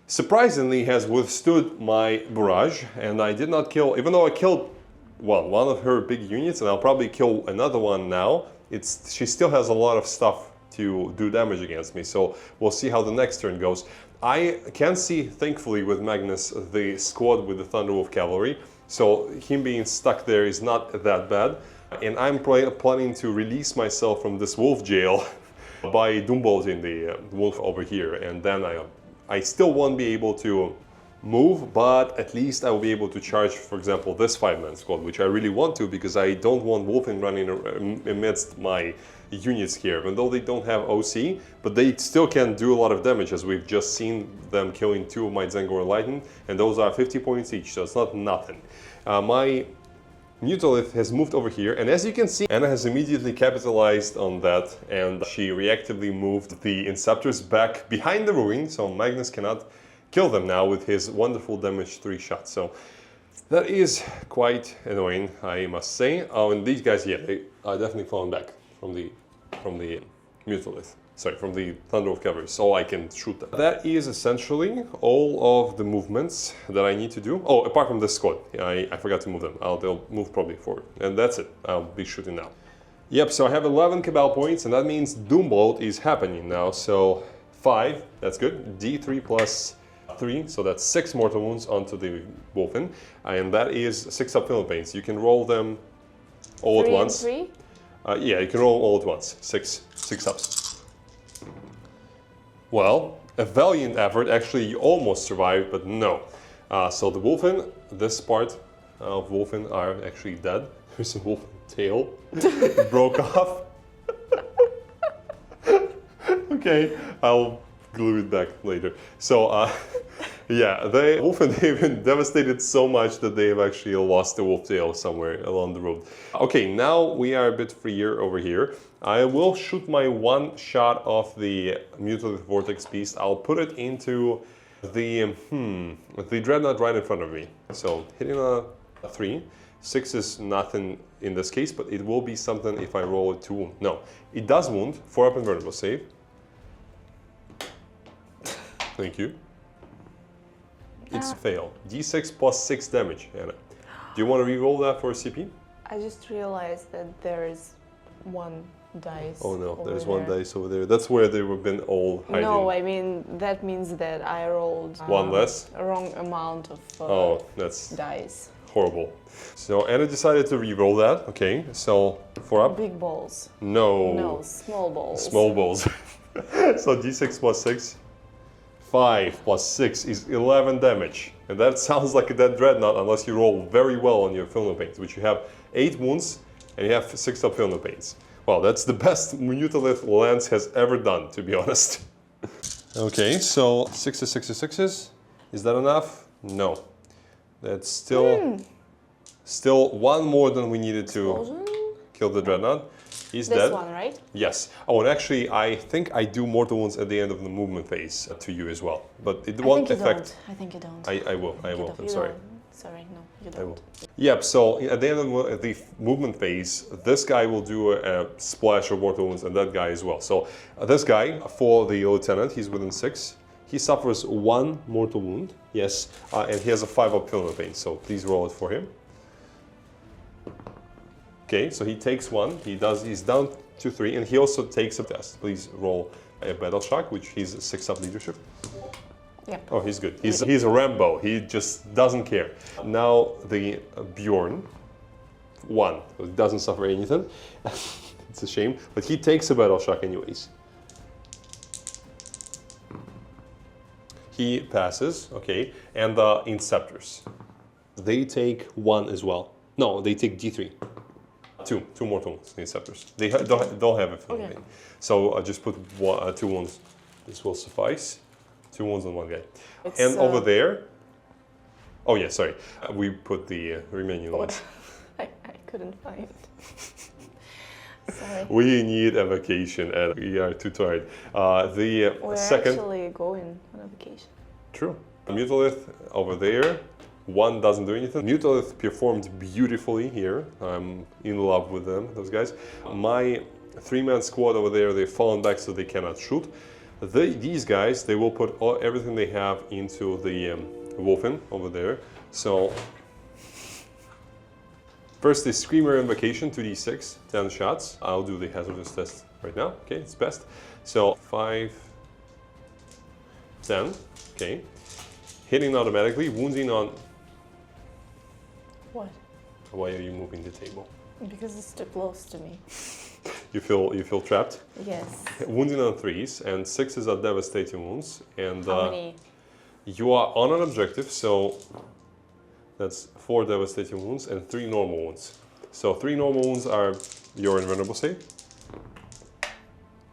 surprisingly has withstood my barrage, and I did not kill, even though I killed one of her big units, and I'll probably kill another one now. She still has a lot of stuff to do damage against me, so we'll see how the next turn goes. I can see, thankfully, with Magnus, the squad with the Thunderwolf cavalry, so him being stuck there is not that bad. And I'm planning to release myself from this wolf jail by doombolting the wolf over here, and then I still won't be able to move, but at least I will be able to charge, for example, this 5-man squad, which I really want to because I don't want Wolfen running amidst my units here, even though they don't have OC, but they still can do a lot of damage, as we've just seen them killing 2 of my Zangor Lightning, and those are 50 points each, so it's not nothing. My Neutral has moved over here, and as you can see, Anna has immediately capitalized on that, and she reactively moved the Inceptors back behind the ruin, so Magnus cannot kill them now with his wonderful damage 3 shots. So That is quite annoying, I must say. Oh, and these guys, yeah, they are definitely falling back from the Mutalith. Sorry, from the Thunderwolf cavalry, so I can shoot them. That is essentially all of the movements that I need to do. Oh, apart from this squad, I forgot to move them. They'll move probably forward. And that's it, I'll be shooting now. Yep, so I have 11 Cabal points, and that means Doombolt is happening now. So 5, that's good. D3 plus 3, so that's 6 mortal wounds onto the Wolfen. And that is 6 up Philippines. You can roll them all at once.
3 and 3?
Yeah, you can roll all at once. 6 ups. Well, a valiant effort. Actually, you almost survived, but no. So the Wolfen, this part of Wolfen are actually dead. There's a Wolfen tail. Broke off. Okay, I'll glue it back later. So, yeah, the Wolfen, they've been devastated so much that they've actually lost the wolf tail somewhere along the road. Okay, now we are a bit freer over here. I will shoot my one shot of the Mutalith Vortex Beast. I'll put it into the Dreadnought right in front of me. So hitting a 3. 6 is nothing in this case, but it will be something if I roll a 2 wound. No, it does wound. 4 up invertible save. Thank you. It's a fail. D6 plus 6 damage, Anna. Do you want to re-roll that for a CP?
I just realized that there is one dice.
Oh no, there's one dice over there. That's where they have been all hiding.
No, I mean, that means that I rolled
one less?
a wrong amount of
oh, that's
dice.
Horrible. So Anna decided to re-roll that. Okay, so 4 up.
Big balls.
No.
No, small balls.
Small balls. So D6 plus 6. 5 plus 6 is 11 damage. And that sounds like a dead Dreadnought unless you roll very well on your Filament Paints, which you have 8 wounds and you have 6 up Filament Paints. Well, that's the best Mutalith Lance has ever done, to be honest. Okay, so 6s, 6s, 6s. Is that enough? No. That's still one more than we needed to kill the Dreadnought. He's dead.
This one, right?
Yes. Oh, and actually, I think I do mortal wounds at the end of the movement phase to you as well. But it won't affect.
I think you don't.
I will. I'm sorry.
Sorry, no, you don't.
I will. Yep. So at the end of the movement phase, this guy will do a splash of mortal wounds, and that guy as well. So this guy, for the lieutenant, he's within 6. He suffers 1 mortal wound. Yes, and he has a 5 up Filament Pain. So please roll it for him. Okay, so he takes 1, he's down to 3, and he also takes a test. Please roll a battle shock, which he's 6 up leadership.
Yep.
Oh, he's good. He's a Rambo, he just doesn't care. Now the Bjorn, 1, so he doesn't suffer anything. It's a shame, but he takes a battle shock anyways. He passes, okay, and the Inceptors. They take 1 as well. No, they take D3. 2 mortal wounds, the Inceptors. They don't have a Filament Pain. So I just put 2 wounds. This will suffice. 2 wounds on one guy. And over there, oh yeah, sorry. We put the remaining ones.
I couldn't find. Sorry.
We need a vacation and we are too tired.
We're
second.
actually going on a vacation.
True. Mutalith over there. 1 doesn't do anything. Mutalith performed beautifully here. I'm in love with them, those guys. My 3-man squad over there, they've fallen back so they cannot shoot. These guys, they will put everything they have into the Wolfen over there. So, first the Screamer Invocation, 2d6, 10 shots. I'll do the hazardous test right now. Okay, it's best. So, 5, 10, okay. Hitting automatically, wounding on...
What?
Why are you moving the table?
Because it's too close to me.
You feel trapped?
Yes.
Wounding on 3s, and 6s are devastating wounds. And
how many?
You are on an objective, so that's 4 devastating wounds and 3 normal wounds. So 3 normal wounds are your invulnerable save.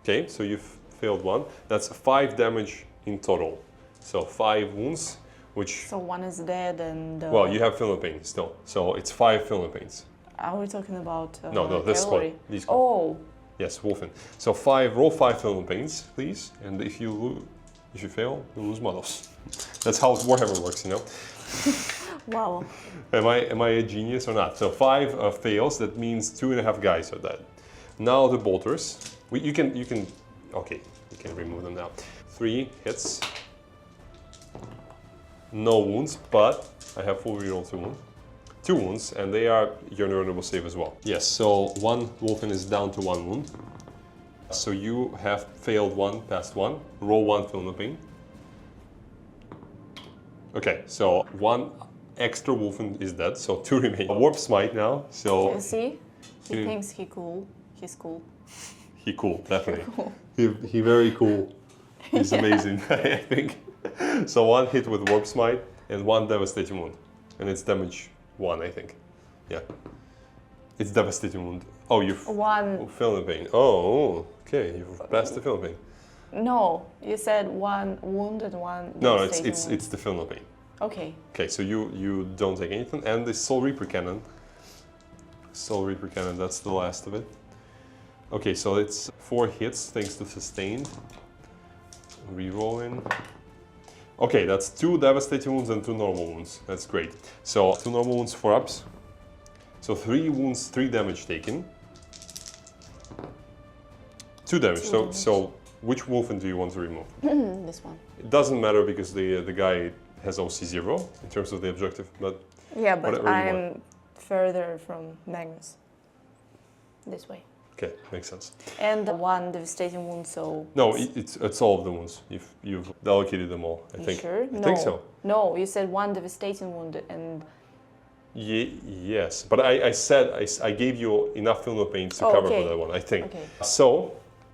Okay, so you've failed 1. That's 5 damage in total. So 5 wounds, which...
So 1 is dead and...
Well, you have Filament Pain still, so it's 5 Filament Pains.
Are we talking about
No, this squad. These squad.
Oh.
Yes, Wolfen. So roll 5 Filament Pains, please. And if you fail, you lose models. That's how Warhammer works, you know?
Wow.
Am I a genius or not? So 5 fails, that means 2.5 guys are dead. Now the bolters. You can okay, you can remove them now. 3 hits. No wounds, but I have full reroll 2 wounds. 2 wounds, and they are your vulnerable save as well. Yes, so 1 wolfen is down to 1 wound. So you have failed 1, passed 1. Roll 1 film of pain. Okay, so 1 extra wolfen is dead, so 2 remain. Warp smite now, so...
You see? He thinks he's cool. He's cool.
He cool, definitely. He very cool. He's amazing, I think. So 1 hit with warp smite and 1 devastating wound. And it's damage 1, I think. Yeah. It's devastating wound. Oh, you've...
1...
Film pain. Oh, okay. You've passed the film pain.
No, you said 1 wound and 1
No, it's the film pain.
Okay.
Okay, so you don't take anything. And the Soul Reaper Cannon. Soul Reaper Cannon, that's the last of it. Okay, so it's 4 hits thanks to sustained. Rerolling. Okay, that's 2 devastating wounds and 2 normal wounds. That's great. So 2 normal wounds, 4 ups. So 3 wounds, 3 damage taken. 2 damage. So which wolfen do you want to remove?
This one.
It doesn't matter because the guy has OC 0 in terms of the objective, but
yeah, but I'm further from Magnus. This way.
Okay, makes sense.
And 1 devastating wound, so...
No, it's all of the wounds. You've allocated them all, I think.
Sure?
I think so.
No, you said 1 devastating wound and...
Yes, but I gave you enough film of pain to cover for that one, I think.
Okay.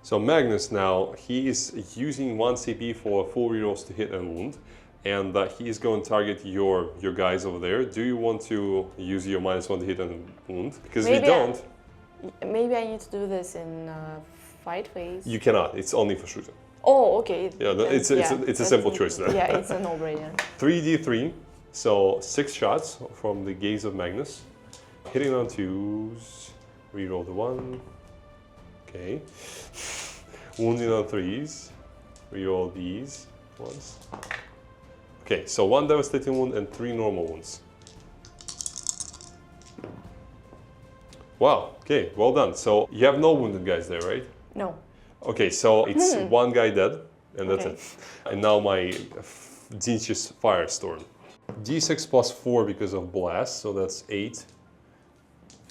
So Magnus now, he is using 1 CP for full rerolls to hit and wound, and he is going to target your guys over there. Do you want to use your -1 to hit and wound? Because if you don't...
Maybe I need to do this in fight phase.
You cannot, it's only for shooting.
Oh, okay.
Yeah, it's a simple choice there.
Yeah, it's a no-brainer.
3d3, so 6 shots from the gaze of Magnus. Hitting on 2s, reroll the 1. Okay. Wounding on 3s, reroll these ones. Okay, so 1 devastating wound and 3 normal wounds. Wow, okay, well done. So you have no wounded guys there, right?
No.
Okay, so it's 1 guy dead, and that's it. And now my Dinch's Firestorm. D6 plus 4 because of blast, so that's 8.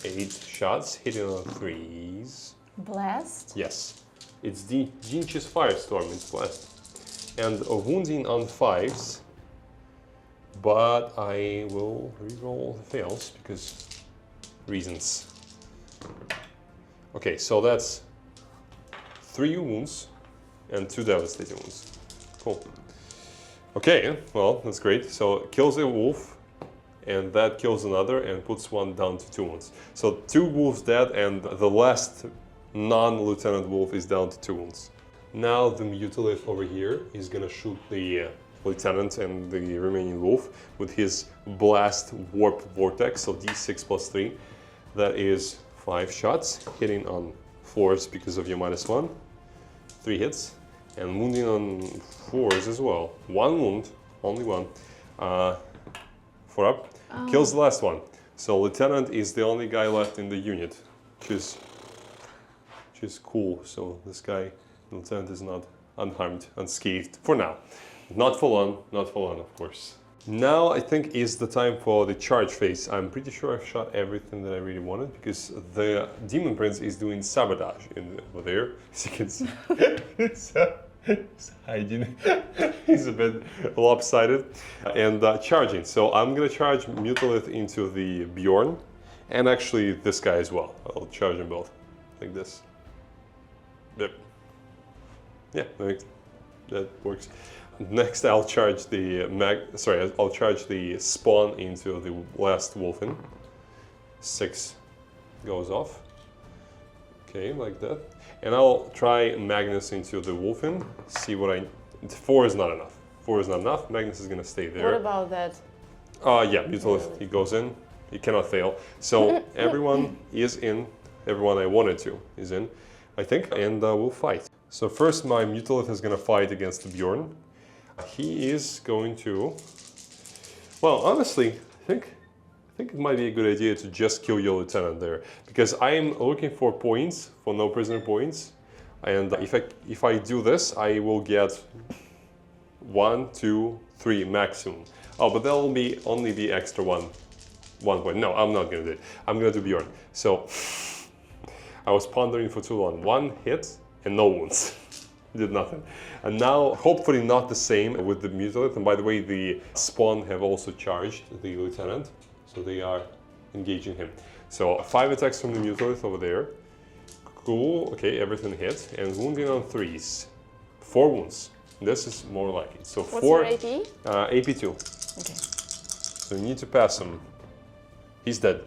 8 shots, hitting on 3s.
Blast?
Yes. It's Dinch's Firestorm, it's blast. And a wounding on 5s, but I will reroll the fails because reasons. Okay, so that's 3 wounds and 2 devastating wounds. Cool. Okay, well, that's great. So it kills a wolf, and that kills another and puts 1 down to 2 wounds. So 2 wolves dead, and the last non-lieutenant wolf is down to 2 wounds. Now the Mutilith over here is gonna shoot the lieutenant and the remaining wolf with his blast warp vortex, so d6 plus 3. That is 5 shots, hitting on 4s because of your -1. 3 hits, and wounding on 4s as well. 1 wound, only 1. 4 up, kills the last one. So lieutenant is the only guy left in the unit, which is cool. So this guy, lieutenant, is not unharmed, unscathed for now. Not full on, of course. Now I think is the time for the charge phase. I'm pretty sure I've shot everything that I really wanted because the Demon Prince is doing sabotage over there. As you can see, he's hiding. He's a bit lopsided and charging. So I'm gonna charge Mutilith into the Bjorn and actually this guy as well. I'll charge them both like this. Yep. Yeah, that works. Next, I'll charge the I'll charge the spawn into the last wolfen. 6 goes off. Okay, like that. And I'll try Magnus into the wolfen. See what 4 is not enough. 4 is not enough. Magnus is gonna stay there.
What about that?
Yeah, Mutilith, he goes in. He cannot fail. So everyone is in. Everyone I wanted to is in, I think, and we'll fight. So first, my Mutilith is gonna fight against the Bjorn. He is going to, well, honestly, I think it might be a good idea to just kill your lieutenant there, because I am looking for points, for no prisoner points, and if I do this, I will get 1, 2, 3 maximum. Oh, but there will be only the extra one point. No, I'm not gonna do it. I'm gonna do Bjorn. So I was pondering for too long. 1 hit and no wounds. Did nothing. And now, hopefully not the same with the Mutilate. And by the way, the Spawn have also charged the Lieutenant. So they are engaging him. So 5 attacks from the Mutilate over there. Cool, okay, everything hit. And wounding on 3s. 4 wounds. This is more like it. So
what's
4
your AP?
AP 2.
Okay.
So you need to pass him. He's dead.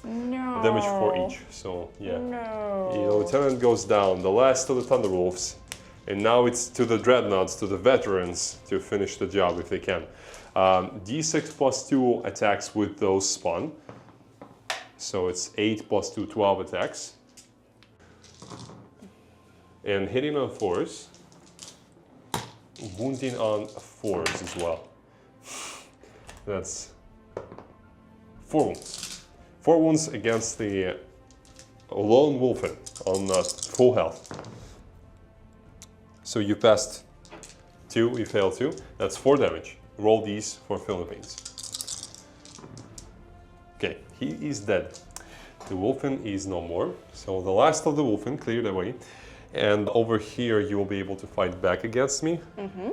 No.
Damage 4 each. So yeah.
No.
The Lieutenant goes down. The last of the thunderwolves. And now it's to the dreadnoughts, to the veterans, to finish the job if they can. D6 plus 2 attacks with those spawn. So it's 8 plus 2, 12 attacks. And hitting on 4s. Wounding on 4s as well. That's 4 wounds. 4 wounds against the lone wolfen on full health. So you passed 2, you failed 2. That's 4 damage. Roll these for Philippines. Okay, he is dead. The wolfen is no more. So the last of the wolfen cleared away. And over here you will be able to fight back against me.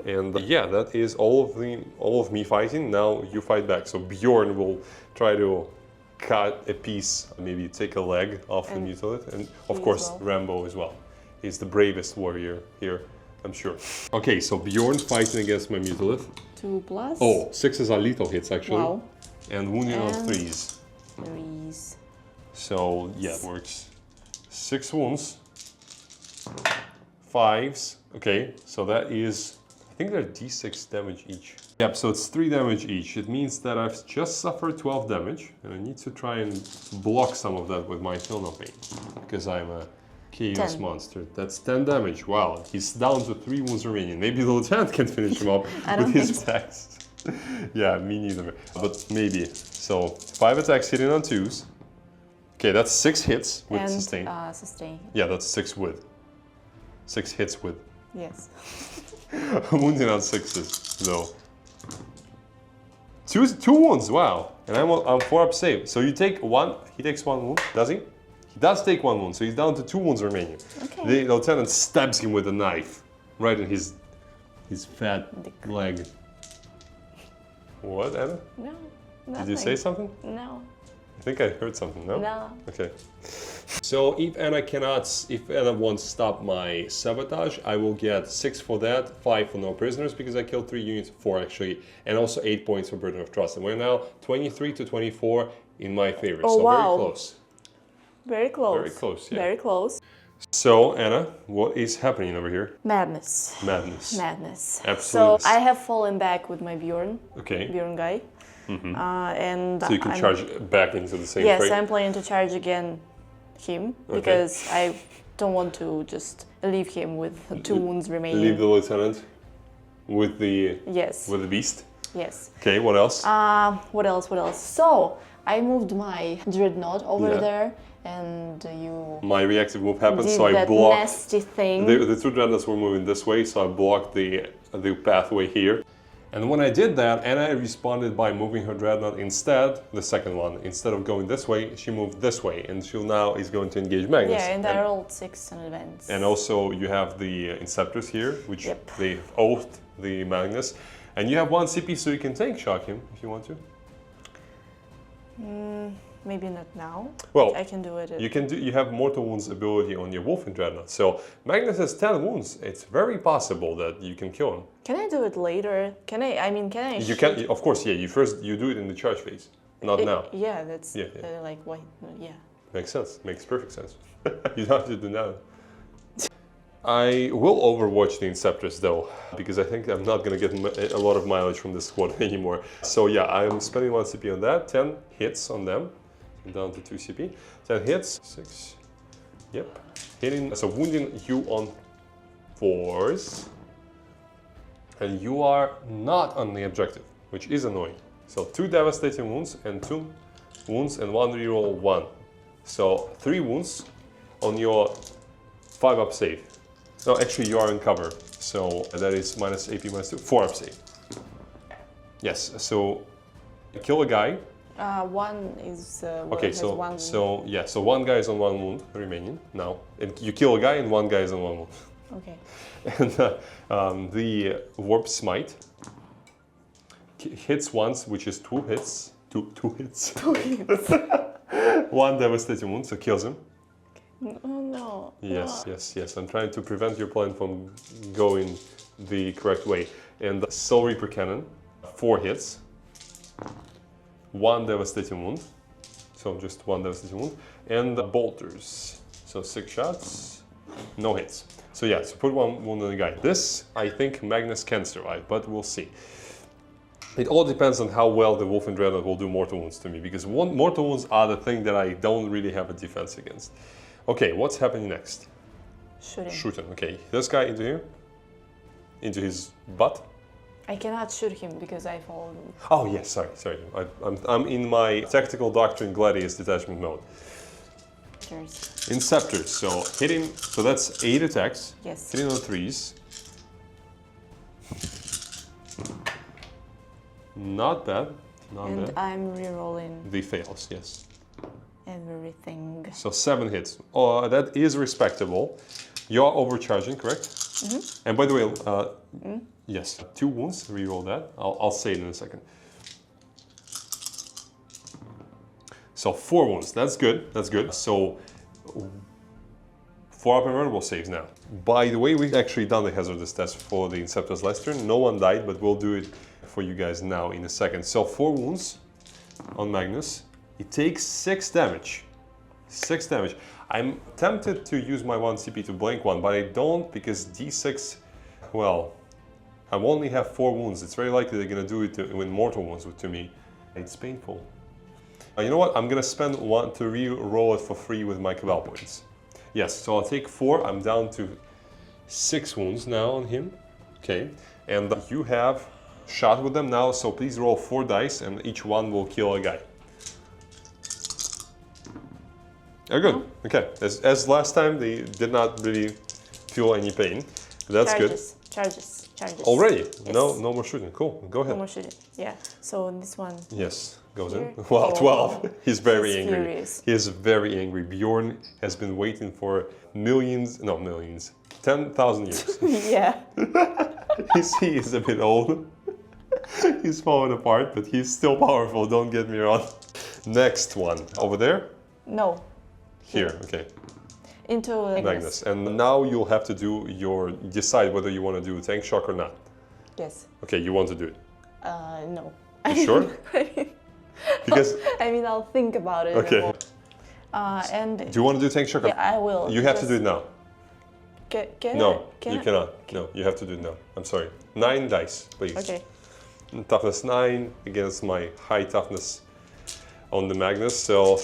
And yeah, that is all of me fighting. Now you fight back. So Bjorn will try to cut a piece, maybe take a leg off the Mutilate. And of course Rambo as well. He's the bravest warrior here, I'm sure. Okay, so Bjorn fighting against my Mutilate.
2 plus.
Oh, 6s are lethal hits actually.
Wow.
And wounding on 3s.
3s.
So yeah, it works. 6 wounds. 5s. Okay, so that is, I think they're d6 damage each. Yep, so it's 3 damage each. It means that I've just suffered 12 damage, and I need to try and block some of that with my Film of Pain, because I'm a Chaos
10.
monster. That's 10 damage. Wow, he's down to 3 wounds remaining. Maybe the Lieutenant can finish him up with his attacks. Yeah, me neither, but maybe. So 5 attacks hitting on 2s. Okay, that's 6 hits with
and,
sustain.
Sustain.
Yeah, that's 6 with. 6 hits with.
Yes.
Wounding on 6s, though. 2 wounds, wow. And I'm 4 up save. So you take 1, he takes 1 wound, does he? He does take 1 wound, so he's down to 2 wounds remaining.
Okay.
The Lieutenant stabs him with a knife, right in his fat leg. What, Anna?
No, nothing.
Did you say something?
No.
I think I heard something, no?
No.
Okay. So if Anna won't stop my sabotage, I will get 6 for that, 5 for no prisoners because I killed 3 units, 4 actually, and also 8 points for burden of trust. And we're now 23 to 24 in my favor.
Oh,
so
wow.
very close.
Very close.
Very close, yeah.
Very close.
So Anna, what is happening over here?
Madness.
Madness.
Madness.
Absolutely.
So I have fallen back with my Bjorn.
Okay.
Bjorn guy. And
So you can charge back into the same
Yes,
frame?
I'm planning to charge again him because I don't want to just leave him with 2 wounds remaining.
Leave the Lieutenant with the
Yes.
with the beast?
Yes.
Okay, what else?
What else? What else? So I moved my dreadnought over
Yeah.
there, and you
My reactive move happened,
did
so I
that
blocked.
nasty thing.
The 2 dreadnoughts were moving this way, so I blocked the pathway here. And when I did that, Anna responded by moving her dreadnought instead, the second one. Instead of going this way, she moved this way, and she now is going to engage Magnus.
Yeah, and I rolled 6 in advance.
And also you have the Inceptors here, which
Yep.
they've oathed the Magnus. And you have 1 CP, so you can tank shock him if you want to.
Maybe not now.
Well,
I can do it.
You have mortal wounds ability on your Wolfen Dreadnought. So Magnus has 10 wounds. It's very possible that you can kill him.
Can I do it later? Can I? I mean, can I?
You can, of course, yeah. You do it in the charge phase, not now.
Yeah, that's
Yeah.
like why? Yeah.
Makes sense. Makes perfect sense. You don't have to do that. I will overwatch the Inceptors though, because I think I'm not gonna get a lot of mileage from this squad anymore. So yeah, I'm spending 1 CP on that. 10 hits on them, down to 2 CP. 10 hits, 6. Yep. Hitting, so wounding you on 4s, and you are not on the objective, which is annoying. So 2 devastating wounds and 2 wounds and 1 reroll 1. So 3 wounds on your 5-up save. No, actually you are in cover. So that is minus AP minus 2, 4-up save. Yes, so kill a guy.
One is
okay, so one guy is on 1 wound remaining now, and you kill a guy and 1 guy is on 1 wound.
Okay.
And the warp smite hits once, which is 2 hits. Two hits.
2 hits.
1 devastating wound, so kills him.
Oh no.
Yes, yes. I'm trying to prevent your plan from going the correct way. And the Soul Reaper Cannon, 4 hits. 1 devastating wound, so just 1 devastating wound, and the bolters, so 6 shots, no hits. So yeah, so put 1 wound on the guy. This, I think Magnus can survive, but we'll see. It all depends on how well the Wolf and Dreadnought will do mortal wounds to me, because mortal wounds are the thing that I don't really have a defense against. Okay, what's happening next?
Shooting.
Okay, this guy into here, into his butt.
I cannot shoot him because I fall.
Oh yes, sorry. I'm in my tactical doctrine Gladius detachment mode. Inceptors, so hitting, so that's 8 attacks.
Yes.
Hitting on 3s. Not bad.
And I'm rerolling
The fails, yes.
everything.
So 7 hits. Oh, that is respectable. You're overcharging, correct? Mm-hmm. And by the way, yes, 2 wounds, reroll that. I'll say it in a second. So 4 wounds, that's good, So 4 up and vulnerable saves now. By the way, we've actually done the hazardous test for the Inceptors last turn. No one died, but we'll do it for you guys now in a second. So 4 wounds on Magnus. He takes 6 damage. 6 damage. I'm tempted to use my 1 CP to blank 1, but I don't because D6, well, I only have 4 wounds. It's very likely they're gonna do it with mortal wounds to me. It's painful. You know what? I'm gonna spend 1 to re-roll it for free with my Cabal points. Yes, so I'll take 4. I'm down to 6 wounds now on him. Okay, and you have shot with them now, so please roll 4 dice and each one will kill a guy. Oh, good. Okay, as last time, they did not really feel any pain. That's good.
Charges.
Already?
Yes.
No more shooting. Cool. Go ahead.
No more shooting. Yeah. So this one.
Yes, goes
here.
in. Well, 12. He's very angry.
Furious.
He is very angry. Bjorn has been waiting for 10,000 years.
Yeah.
He is a bit old. He's falling apart, but he's still powerful. Don't get me wrong. Next one. Over there?
No.
Here. Okay.
Into
Magnus. And now you'll have to decide whether you want to do tank shock or not.
Yes.
Okay, you want to do it?
No.
You sure? Because
I mean, I'll think about it.
Okay.
And
do you want to do tank shock?
Yeah, I will.
You have to do it now.
Can
no,
I?
You cannot. No, you have to do it now. I'm sorry. 9 dice, please.
Okay.
Toughness 9 against my high toughness on the Magnus, so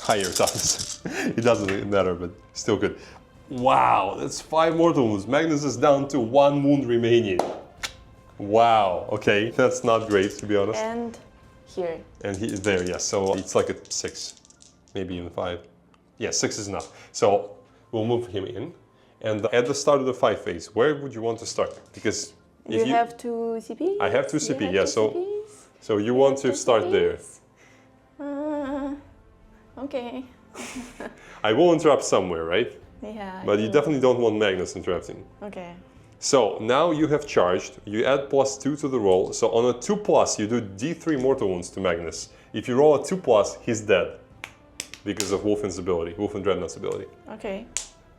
higher toughness. It doesn't matter, but still good. Wow, that's 5 mortal wounds. Magnus is down to 1 wound remaining. Wow, okay, that's not great to be honest.
And here.
And there, yes, so it's like a 6, maybe even 5. Yeah, 6 is enough. So we'll move him in. And at the start of the 5 phase, where would you want to start? Because if you
have 2 CP?
I have 2 CP, yeah, so you want to start there.
Okay.
I will interrupt somewhere, right?
Yeah.
But you definitely don't want Magnus interrupting.
Okay.
So now you have charged, you add +2 to the roll, so on a 2+, you do D3 mortal wounds to Magnus. If you roll a 2+, he's dead. Because of Wolfen's ability, Wolf and Dreadnought's ability.
Okay.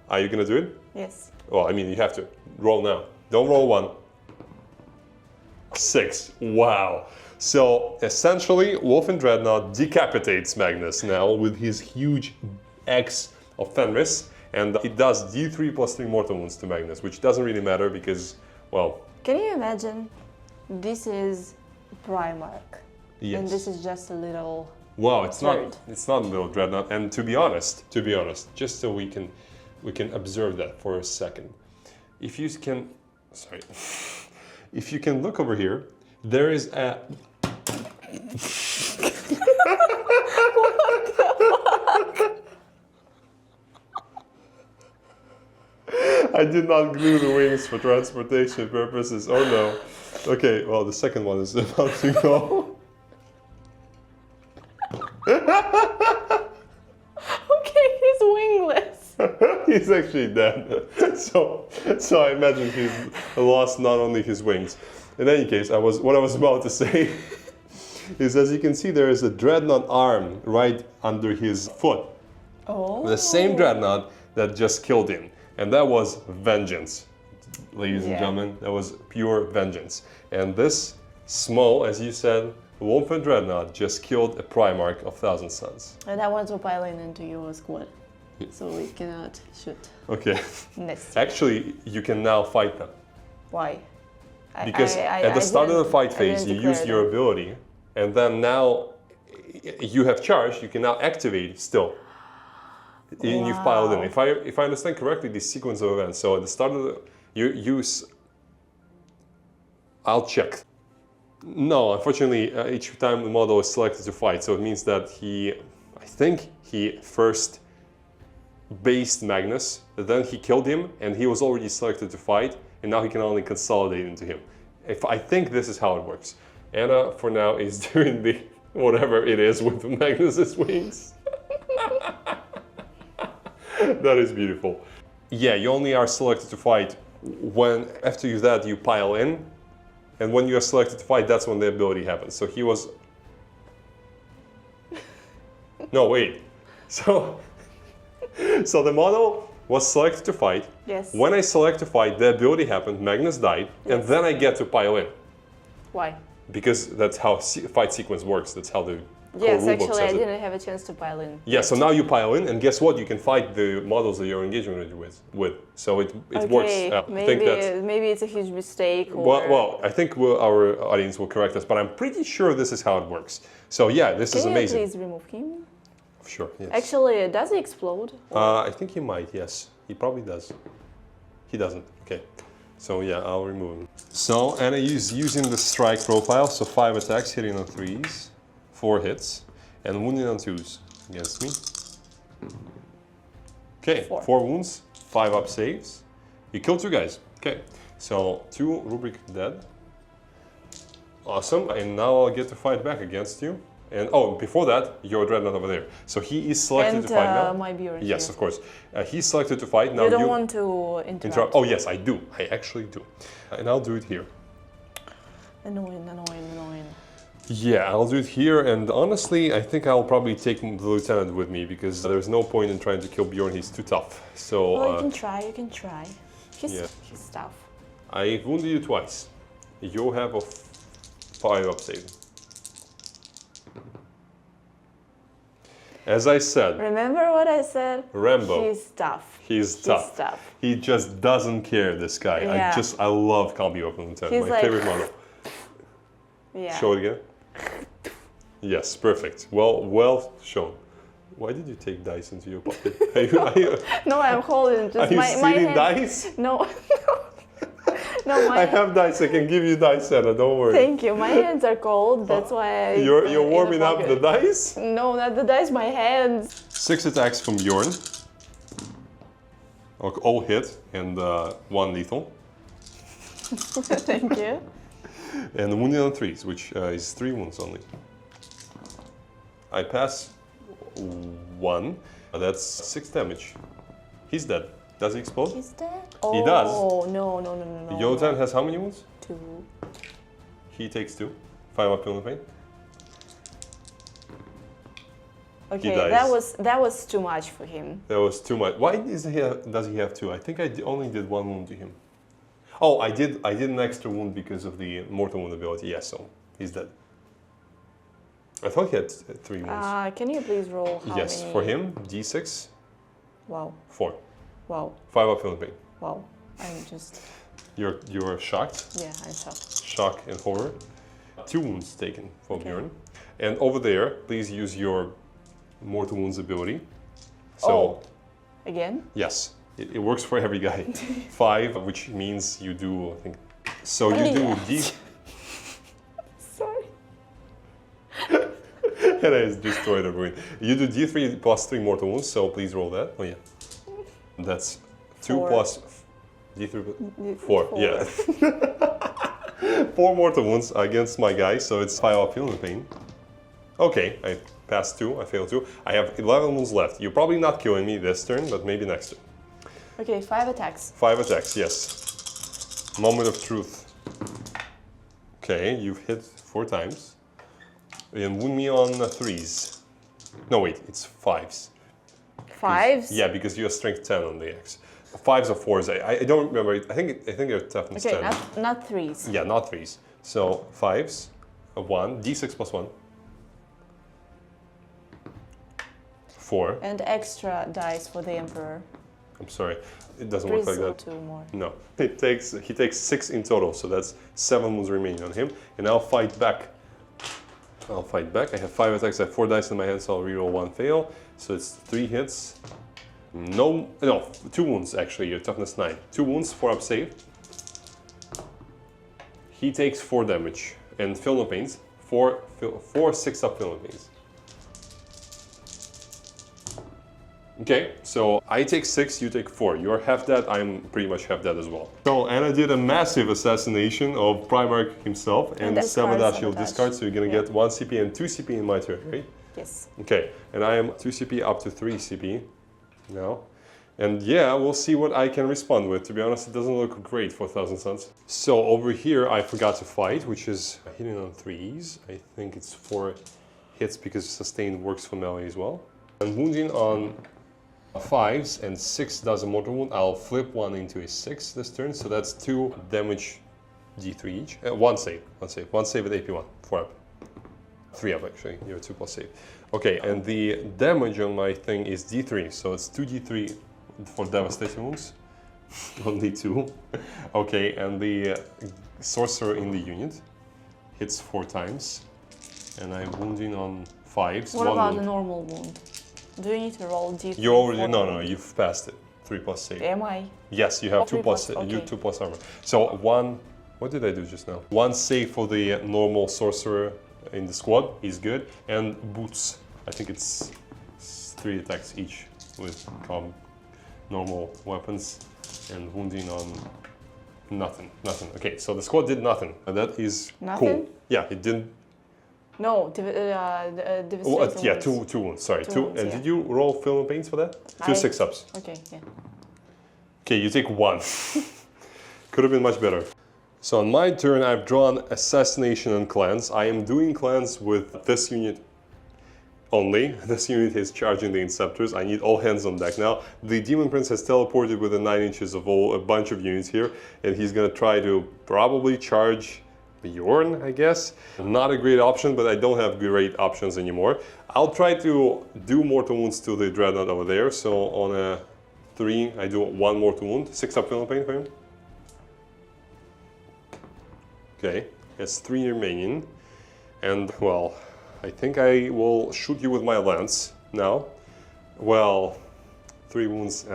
Are you gonna do it?
Yes.
Well, I mean, you have to. Roll now. Don't roll 1. 6. Wow. So essentially, Wolf and Dreadnought decapitates Magnus now with his huge X of Fenris, and it does D3 +3 mortal wounds to Magnus, which doesn't really matter because, well...
Can you imagine? This is Primarch.
Yes.
And this is just a little...
Wow, it's not a little Dreadnought. And to be honest, just so we can observe that for a second. If you can... Sorry. If you can look over here, there is a I did not glue the wings for transportation purposes. Oh no. Okay, well, the second one is about to go.
Okay, he's wingless.
He's actually dead. So I imagine he's lost not only his wings. In any case, what I was about to say is, as you can see, there is a dreadnought arm right under his foot.
Oh.
The same dreadnought that just killed him. And that was vengeance, ladies and gentlemen. That was pure vengeance. And this small, as you said, Wolfen dreadnought just killed a Primarch of Thousand Suns.
And I want to pile into your squad, so we cannot shoot.
Okay.
Next.
Actually, you can now fight them.
Why?
Because at the start of the fight phase, you use your ability, and then now you have charged, you can now activate still. And you've piled in. If I understand correctly, the sequence of events. So at the start of the, you use. I'll check. No, unfortunately, each time the model is selected to fight, so it means that I think he first based Magnus, then he killed him, and he was already selected to fight, and now he can only consolidate into him. I think this is how it works. Anna, for now, is doing the whatever it is with Magnus's wings. That is beautiful. Yeah, you only are selected to fight when, after that, you pile in. And when you are selected to fight, that's when the ability happens. So he was... No, wait. So the model was selected to fight.
Yes.
When I select to fight, the ability happened, Magnus died, and then I get to pile in.
Why?
Because that's how fight sequence works. That's how the
Yes,
rulebook
actually, I
says it.
didn't have a chance to pile in.
Yeah, so now you pile in, and guess what? You can fight the models that you're engaging with. So it works.
Maybe it's a huge mistake. Or...
Well, I think our audience will correct us, but I'm pretty sure this is how it works. So yeah, this is amazing.
Can you please remove him?
Sure, yes.
Actually, does he explode?
I think he might, yes. He probably does. He doesn't, okay. So yeah, I'll remove him. So Anna is using the strike profile, so 5 attacks, hitting on 3s, 4 hits, and wounding on 2s against me. Okay, 4 wounds, 5 up saves. You killed 2 guys. Okay, so 2 Rubric dead. Awesome, and now I'll get to fight back against you. And oh, before that, your dreadnought over there. So he is selected to fight now.
My Bjorn.
Yes,
here.
of course. He's selected to fight. Now
you don't want to interrupt.
Oh yes, I do. I actually do. And I'll do it here.
Annoying.
Yeah, I'll do it here. And honestly, I think I'll probably take the lieutenant with me because there's no point in trying to kill Bjorn. He's too tough. So.
Well, you can try. He's tough.
I wounded you twice. You have a 5 up save. As I said.
Remember what I said?
Rambo.
He's tough.
He's tough. He just doesn't care, this guy.
Yeah.
I love Combi Weapon Lieutenant. My favorite model.
Yeah.
Show it again. Yes, perfect. Well shown. Why did you take dice into your pocket?
No, I'm holding just my
stealing
hand.
Dice?
No. No,
I have dice. I can give you dice, Anna. Don't worry.
Thank you. My hands are cold. That's why
You're warming up the dice?
No, not the dice. My hands.
6 attacks from Bjorn. All hit and 1 lethal.
Thank you.
And wounding on 3s, which is 3 wounds only. I pass 1. That's 6 damage. He's dead. Does he explode?
He's dead?
He does.
Oh, no.
Jotan has how many wounds?
2.
He takes 2. 5 up on the pain.
Okay, that was too much for him.
That was too much. Why does he have 2? I think I only did 1 wound to him. Oh, I did an extra wound because of the mortal wound ability. Yes, so he's dead. I thought he had 3 wounds.
Can you please roll how
yes,
many?
for him, D6.
Wow.
4.
Wow.
5 up on the pain.
Wow. I'm just...
You're shocked?
Yeah, I'm shocked.
Shock and horror. 2 wounds taken for Bjorn. And over there, please use your mortal wounds ability. So,
again?
Yes, it works for every guy. 5, which means you do, I think. So you do D.
Sorry.
And I destroyed a ruin. You do d3 plus 3 mortal wounds, so please roll that. Oh yeah. That's 2
4.
plus d3 4. Yeah. 4 mortal wounds against my guy, so it's 5 up feeling pain. Okay, I passed 2, I failed 2. I have 11 wounds left. You're probably not killing me this turn, but maybe next turn.
Okay, 5 attacks.
5 attacks, yes. Moment of truth. Okay, you've hit 4 times. And wound me on 3s. No, wait, it's 5s.
5s?
Yeah, because you have strength 10 on the X. 5s or 4s. I don't remember. I think they're toughness 10.
Okay, not 3s.
Yeah, not 3s. So 5s, a 1, d6 plus 1. 4.
And extra dice for the Emperor.
I'm sorry, it doesn't work like that.
2 more.
No, he takes 6 in total, so that's 7 wounds remaining on him, and I'll fight back. I have 5 attacks, I have 4 dice in my hand, so I'll reroll 1 fail. So it's 3 hits. No, 2 wounds actually, your toughness 9. 2 wounds, 4 up save. He takes 4 damage, and feel no pains. 4 6 up feel no pains. Okay, so I take 6, you take 4. You're half dead, I'm pretty much half dead as well. So Anna did a massive assassination of Primarch himself, and 7 she'll discard, so you're gonna get 1 CP and 2 CP in my turn, right?
Yes.
Okay, and I am 2 CP up to 3 CP now. And yeah, we'll see what I can respond with. To be honest, it doesn't look great for Thousand Suns. So over here, I forgot to fight, which is hitting on 3s. I think it's 4 hits because sustained works for melee as well. And wounding on 5s and 6 does a mortal wound. I'll flip 1 into a 6 this turn, so that's 2 damage d3 each. 1 save at AP1, 4 up. 3 up actually, you're 2 plus save. Okay, and the damage on my thing is d3, so it's 2d3 for devastating wounds. Only 2. Okay, and the sorcerer in the unit hits 4 times, and I'm wounding on 5s.
What about the normal wound? Do you need to roll d3?
You already no, you've passed it. 3 plus save.
Am I?
Yes, you have 2 plus.
Okay.
You 2 plus armor. So 1. What did I do just now? 1 save for the normal sorcerer in the squad. He's good, and boots. I think it's 3 attacks each with normal weapons, and wounding on nothing. Okay, so the squad did nothing. That is
nothing?
Cool. Yeah, it didn't.
No,
yeah, 2 wounds, sorry. 2 wounds, and yeah. Did you roll film pains for that? 2 6-ups.
Okay, yeah.
Okay, you take 1. Could have been much better. So on my turn, I've drawn Assassination and Cleanse. I am doing Cleanse with this unit only. This unit is charging the Inceptors. I need all hands on deck now. The Demon Prince has teleported within 9 inches of a bunch of units here, and he's gonna try to probably charge Bjorn, I guess. Not a great option, but I don't have great options anymore. I'll try to do mortal wounds to the Dreadnought over there. So on a 3, I do 1 mortal wound. 6 up feeling pain for him. Okay, it's 3 remaining. And well, I think I will shoot you with my lance now. Well, 3 wounds.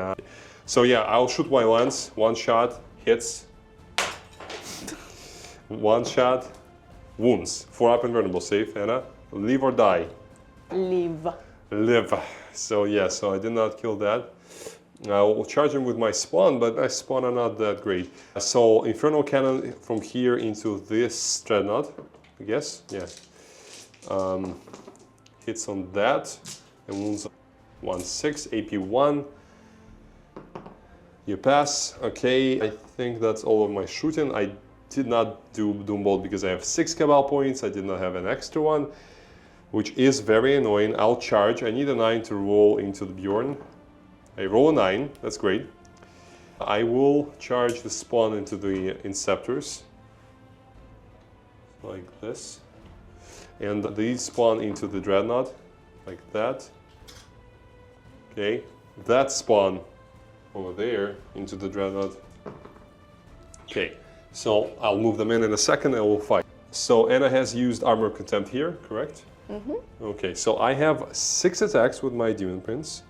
So yeah, I'll shoot my lance. 1 shot, hits. 1 shot, wounds. 4 up invulnerable save, Anna. Live or die? Live. So yeah, so I did not kill that. I will charge him with my spawn, but my spawn are not that great. So Infernal Cannon from here into this Dreadnought, I guess, yeah. Hits on that, and wounds 1/6, AP1. You pass, okay. I think that's all of my shooting. I did not do Doombolt because I have 6 Cabal points. I did not have an extra one, which is very annoying. I'll charge. I need a 9 to roll into the Bjorn. I roll a 9, that's great. I will charge the spawn into the Inceptors, like this. And these spawn into the Dreadnought, like that. Okay, that spawn over there into the Dreadnought. Okay, so I'll move them in a second and we'll fight. So Anna has used Armor of Contempt here, correct?
Mm-hmm.
Okay, so I have 6 attacks with my Demon Prince.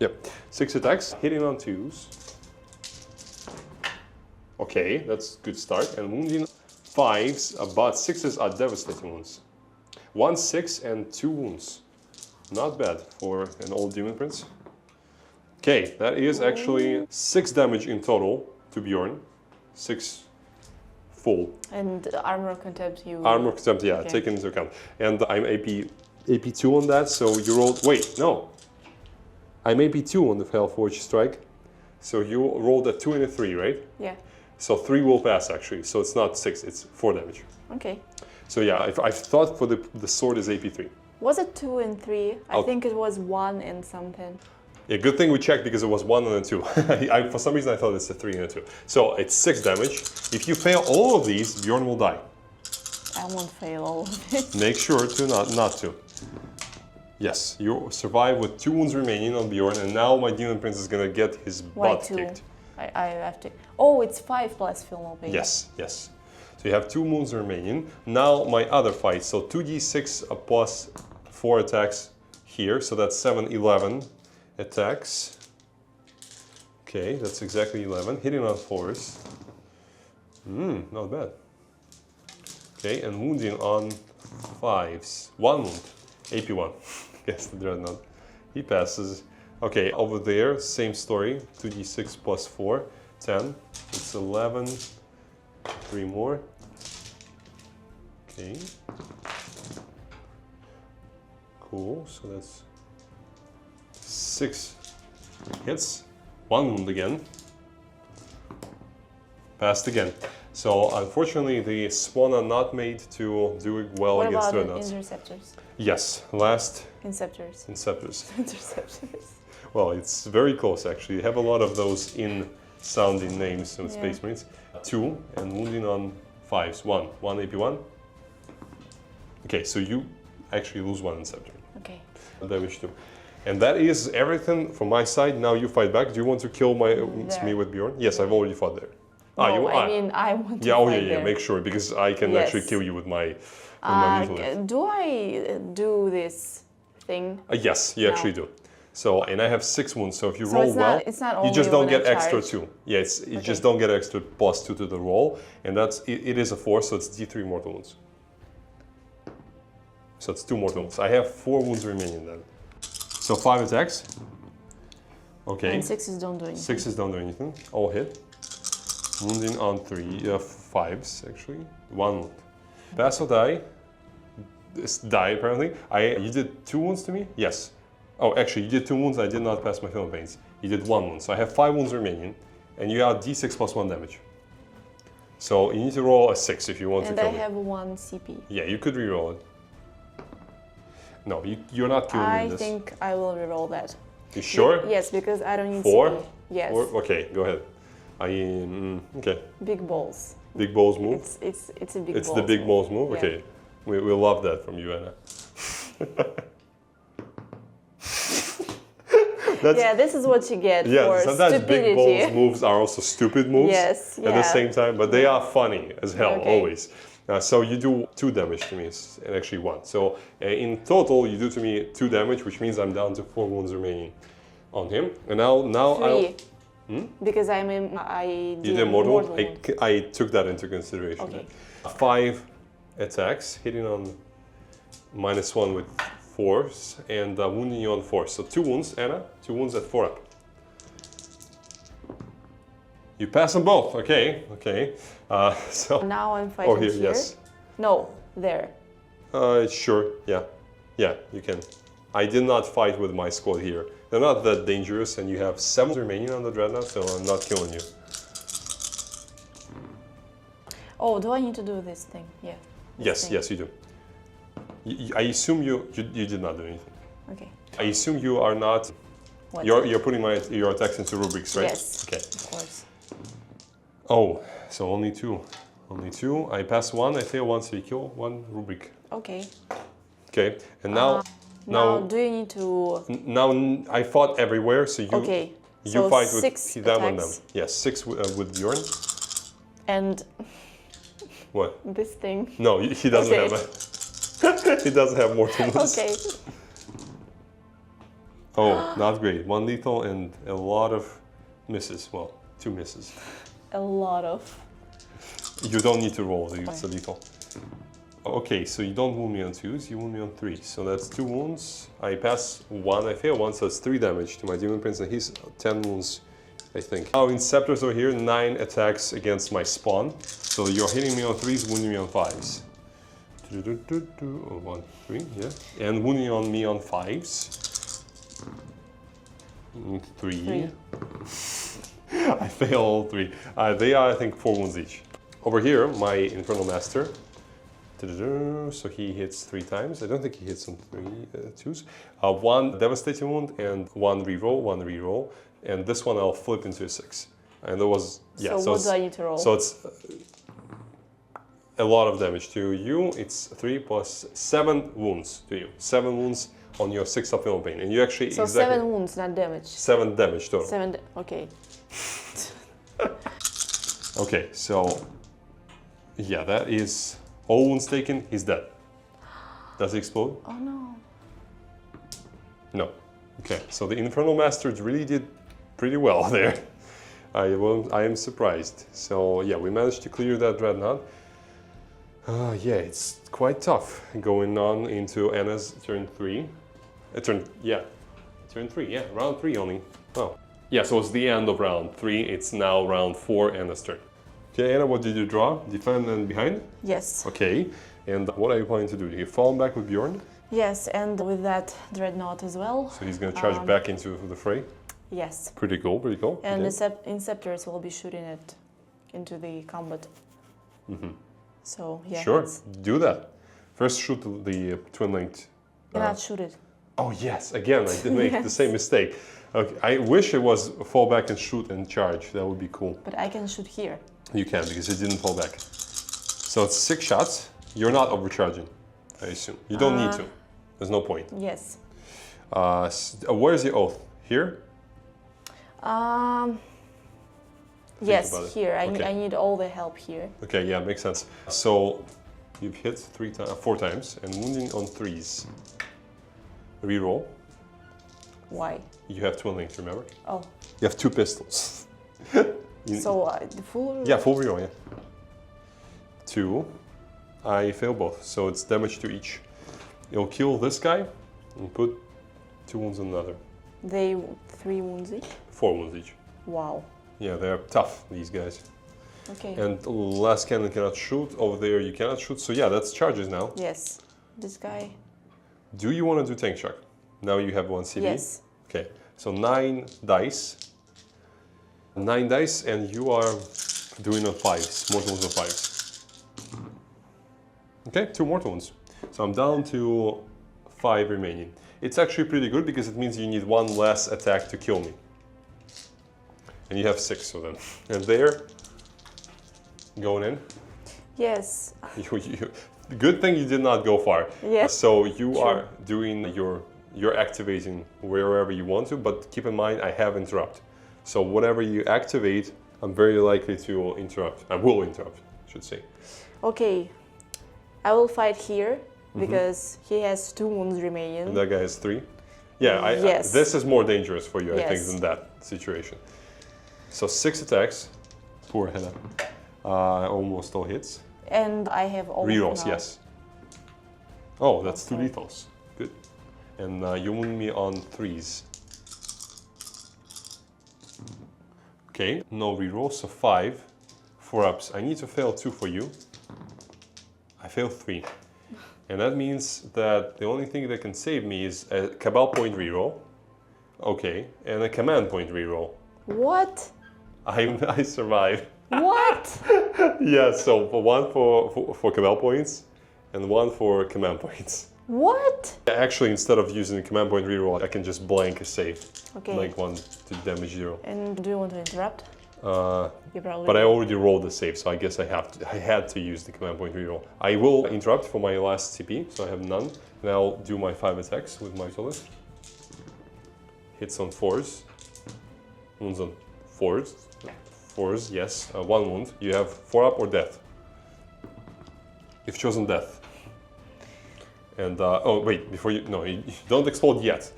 Yep, 6 attacks, hitting on 2s. Okay, that's a good start. And wounding 5s, but 6s are devastating wounds. 1, 6, and 2 wounds. Not bad for an old demon prince. Okay, that is actually 6 damage in total to Bjorn. 6 full.
And armor contempt you...
Armor contempt, yeah,
okay.
taken into account. And I'm AP2 on that, so you rolled... Wait, no. I'm AP2 on the Hellforge Strike. So you rolled a 2 and a 3, right?
Yeah.
So 3 will pass, actually. So it's not 6, it's 4 damage.
Okay.
So yeah, I thought for the sword is AP3.
Was it 2 and 3? I think it was 1 and something.
Yeah, good thing we checked because it was 1 and a 2. For some reason I thought it's a 3 and a 2. So it's 6 damage. If you fail all of these, Bjorn will die.
I won't fail all of it.
Make sure to not to. Yes, you survive with 2 wounds remaining on Bjorn, and now my demon prince is gonna get his butt kicked.
I have to... Oh, it's 5 plus Phil
Yes, yes. So you have 2 wounds remaining. Now my other fight, so 2d6 plus 4 attacks here, so that's 7, 11 attacks. Okay, that's exactly 11. Hitting on 4s. Not bad. Okay, and wounding on 5s. 1 wound. AP1. Yes, the Dreadnought. He passes. Okay, over there, same story. 2d6 plus 4. 10. It's 11. 3 more. Okay. Cool, so that's 6 hits. 1 wound again. Passed again. So unfortunately the spawn are not made to do well against Dreadnoughts.
What about interceptors?
Yes, last...
Inceptors.
Inceptors.
Interceptors.
Well, it's very close actually. You have a lot of those in-sounding names in Space Marines. 2 and wounding on 5s. 1 AP1. Okay, so you actually lose 1 Inceptor.
Okay.
Damage 2. And that is everything from my side. Now you fight back. Do you want to kill me with Bjorn? Yes, I've already fought there.
No, I mean, I want to
fight
there.
Make sure, because I can actually kill you with my lethal.
Do I do this thing?
Yes, you actually do. So, and I have 6 wounds, so if you roll
it's not only
you just don't
when
get
I
extra
charge.
2. Yeah, you just don't get extra plus 2 to the roll, and it is a 4, so it's D3 mortal wounds. So it's 2 mortal wounds. I have 4 wounds remaining then. So 5 attacks. Okay.
And 6s don't do anything.
6s don't do anything. All hit. Wounding on 5s actually. 1 wound. Pass or die. Die apparently. You did 2 wounds to me? Yes. Oh, actually, you did 2 wounds. I did not pass my film pains. You did 1 wound. So I have 5 wounds remaining, and you have d6 plus 1 damage. So you need to roll a 6 if you want to kill me.
And I have 1 CP.
Yeah, you could reroll it. No, you're not killing me in this.
I think I will reroll that.
You sure?
Yes, because I don't need
4?
CP. Yes.
4? Okay, go ahead. Okay.
Big balls.
Big balls move?
It's a big
It's
balls
the big
move.
balls move?
Yeah.
Okay. We love that from you, Anna.
This is what you get for
sometimes
stupidity.
big balls moves are also stupid moves
Yes,
at the same time, but they are funny as hell, always. So you do 2 damage to me, and actually 1. So in total, you do to me 2 damage, which means I'm down to 4 wounds remaining on him. And now
3.
Hmm?
Because I did mortal.
I took that into consideration.
Okay.
5 attacks, hitting on -1 with 4s, and wounding you on 4. So 2 wounds, Anna. 2 wounds at 4 up. You pass them both. Okay. So
now I'm fighting
here.
here.
Yes.
No, there.
Sure. Yeah. You can. I did not fight with my squad here. They're not that dangerous, and you have 7 remaining on the Dreadnought, so I'm not killing you.
Oh, do I need to do this thing? Yeah.
Yes, you do. I assume you did not do anything.
Okay.
I assume you are not.
What?
You're putting your attacks into rubrics, right?
Yes.
Okay.
Of course.
Oh, so only 2. Only 2. I pass 1. I fail 1, so you kill 1 rubric.
Okay.
Okay. And now
do you need to?
Now I fought everywhere, so you.
Okay.
You
so
fight
6
with them and them.
attacks.
Yes, 6 with Bjorn.
And
What?
this thing.
No, he doesn't have a. He doesn't have more wounds.
Okay.
Oh, not great. 1 lethal and a lot of misses. Well, 2 misses.
A lot of.
You don't need to roll. It's a lethal. Okay, so you don't wound me on 2s, you wound me on 3. So that's 2 wounds. I pass 1, I fail 1, so it's 3 damage to my Demon Prince, and he's 10 wounds, I think. Now in Scepters over here, 9 attacks against my spawn. So you're hitting me on 3s, wounding me on 5s. 1, 3, yeah. And wounding on me on 5s. 3. I fail all 3. They are, I think, 4 wounds each. Over here, my Infernal Master. So he hits 3 times. I don't think he hits on 2s. 1 devastating wound and 1 reroll, and this one I'll flip into a 6. And there was
So what do I need to roll?
So it's a lot of damage to you. It's 3 plus 7 wounds to you. 7 wounds on your 6 of Physical Pain, and you actually
so 7 wounds, not damage.
7 damage total.
Okay.
Okay, so yeah, that is. All wounds taken, he's dead. Does he explode?
Oh no.
No. Okay, so the Infernal Masters really did pretty well there. I am surprised. So yeah, we managed to clear that Dreadnought. Yeah, it's quite tough going on into Anna's turn 3. Turn 3, yeah, round 3 only. Oh. Yeah, so it's the end of round 3. It's now round 4, Anna's turn. Okay, Anna, what did you draw? Defend and behind?
Yes.
Okay, and what are you planning to do? Do you fall back with Bjorn?
Yes, and with that Dreadnought as well.
So he's going to charge back into the fray?
Yes.
Pretty cool, pretty cool.
And
okay.
the Inceptors will be shooting it into the combat. So, yeah.
Sure, do that. First shoot the twin-linked.
Cannot shoot it.
Oh yes, again, I did make the same mistake. Okay, I wish it was fall back and shoot and charge. That would be cool.
But I can shoot here.
You can, because it didn't fall back. So it's 6 shots. You're not overcharging, I assume. You don't need to. There's no point.
Yes.
Where is the oath? Here?
Yes, here. I need all the help here.
Okay, yeah, makes sense. So you've hit 4 times and wounding on 3s. Reroll.
Why?
You have twin links, remember?
Oh.
You have 2 pistols.
So the full...
Yeah, full reroll, yeah. 2. I fail both, so it's damage to each. You'll kill this guy and put 2 wounds on another.
They 3 wounds each?
4 wounds each.
Wow.
Yeah, they're tough, these guys.
Okay.
And last cannon cannot shoot. Over there you cannot shoot. So yeah, that's charges now.
Yes. This guy...
Do you want to do tank shock? Now you have 1 CB?
Yes.
Okay, so 9 dice. 9 dice, and you are doing on 5s, mortal wounds on 5s. Okay, 2 mortal wounds. So I'm down to 5 remaining. It's actually pretty good because it means you need 1 less attack to kill me. And you have 6 of them. And there, going in.
Yes.
Good thing you did not go far.
Yes.
So you are doing you're activating wherever you want to, but keep in mind I have interrupt. So whatever you activate, I'm very likely to interrupt. I will interrupt, I should say.
Okay, I will fight here because he has 2 wounds remaining.
And that guy has 3? Yeah,
yes.
This is more dangerous for you, I think, than that situation. So 6 attacks, poor Hela. Almost all hits.
And I have all
rerolls,
now.
yes. Oh, that's 2 lethals. Good. And you wound me on 3s. Okay, no rerolls, so 5. 4 ups. I need to fail 2 for you. I failed 3. And that means that the only thing that can save me is a Cabal point reroll. Okay, and a command point reroll.
What?
I survived.
What?
Yeah, so 1 for Cabal points and 1 for command points.
What?
Actually, instead of using the command point reroll, I can just blank a save.
Okay.
Blank 1 to damage 0.
And do you want to interrupt? You probably
But I already rolled the save, so I guess I had to use the command point reroll. I will interrupt for my last CP, so I have none. And I'll do my 5 attacks with my Tolith. Hits on 4s. Wounds on 4s. 4s, yes. 1 wound. You have 4 up or death. You've chosen death. And, oh wait, before you don't explode yet.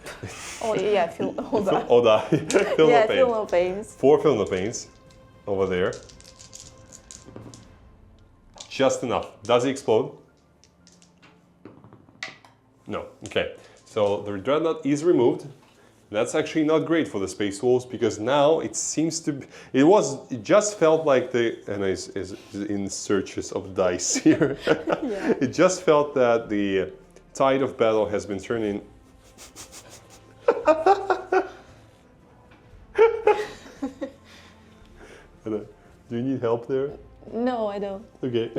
Oh yeah, feel Oda.
Oda, feel no pain.
Feel no pains.
4 feel no pains over there. Just enough. Does he explode? No. Okay. So the dreadnought is removed. That's actually not great for the Space Wolves because now it seems to be, it just felt like and is in searches of dice here.
Yeah.
It just felt that the tide of battle has been turning. Do you need help there?
No, I don't.
Okay.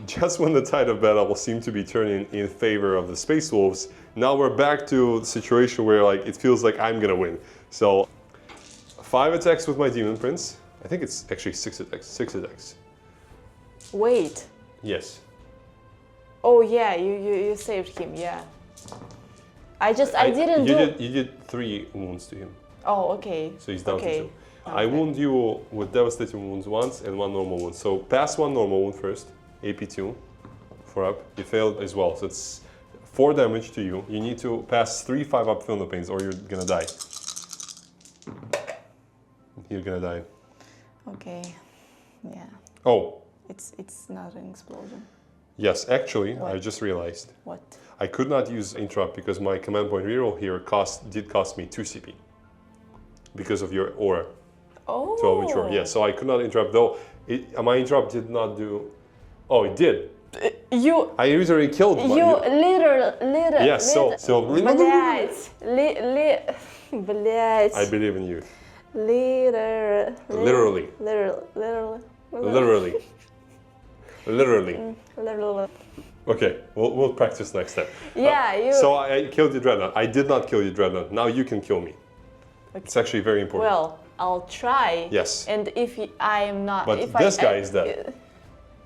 Just when the tide of battle seemed to be turning in favor of the Space Wolves, now we're back to the situation where like it feels like I'm gonna win. So 5 attacks with my Demon Prince. I think it's actually 6 attacks. 6 attacks.
Wait.
Yes.
Oh yeah, you saved him. Yeah. I didn't do.
You did 3 wounds to him.
Oh, okay.
So he's down to 2.
Okay.
I wound you with devastating wounds once and 1 normal wound. So pass 1 normal wound first. AP 2 for up. You failed as well. So it's 4 damage to you. You need to pass 3 5-up thunder pains or you're gonna die. You're gonna die.
Okay. Yeah.
Oh.
It's not an explosion.
Yes, actually,
What?
I just realized.
What?
I could not use interrupt because my command point reroll here did cost me 2 CP. Because of your aura.
Oh.
12 mature. Yeah, so I could not interrupt though. My interrupt did not do. Oh, it did. I literally killed my.
Literally.
Yes, so.
Блять. Блять.
I believe in you.
Literally.
Literally. Okay, we'll practice next time.
Yeah,
So I killed your dreadnought. I did not kill your dreadnought. Now you can kill me. Okay. It's actually very important.
Well, I'll try.
Yes.
And if I'm not,
but
if
this guy is dead.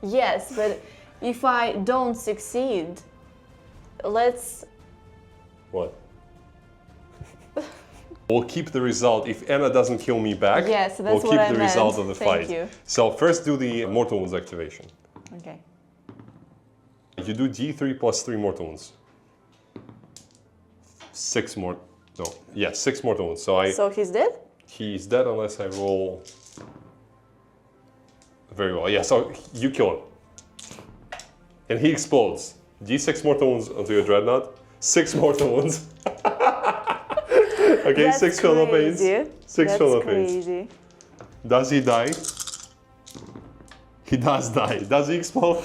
Yes, but if I don't succeed, let's.
What? We'll keep the result. If Anna doesn't kill me back,
yes, that's
we'll keep
what I
the
meant.
result of the
Thank
fight.
You.
So first do the mortal wounds activation.
Okay.
You do D3 plus 3 mortal wounds. 6 more. No. Yeah, 6 mortal wounds.
So he's dead?
He's dead unless I roll. Very well. Yeah, so you kill him. And he explodes. D6 mortal wounds onto your dreadnought. 6 mortal wounds. Okay,
That's
6 fatal pains. 6 fatal pains.
Crazy.
Does he die? He does die. Does he explode?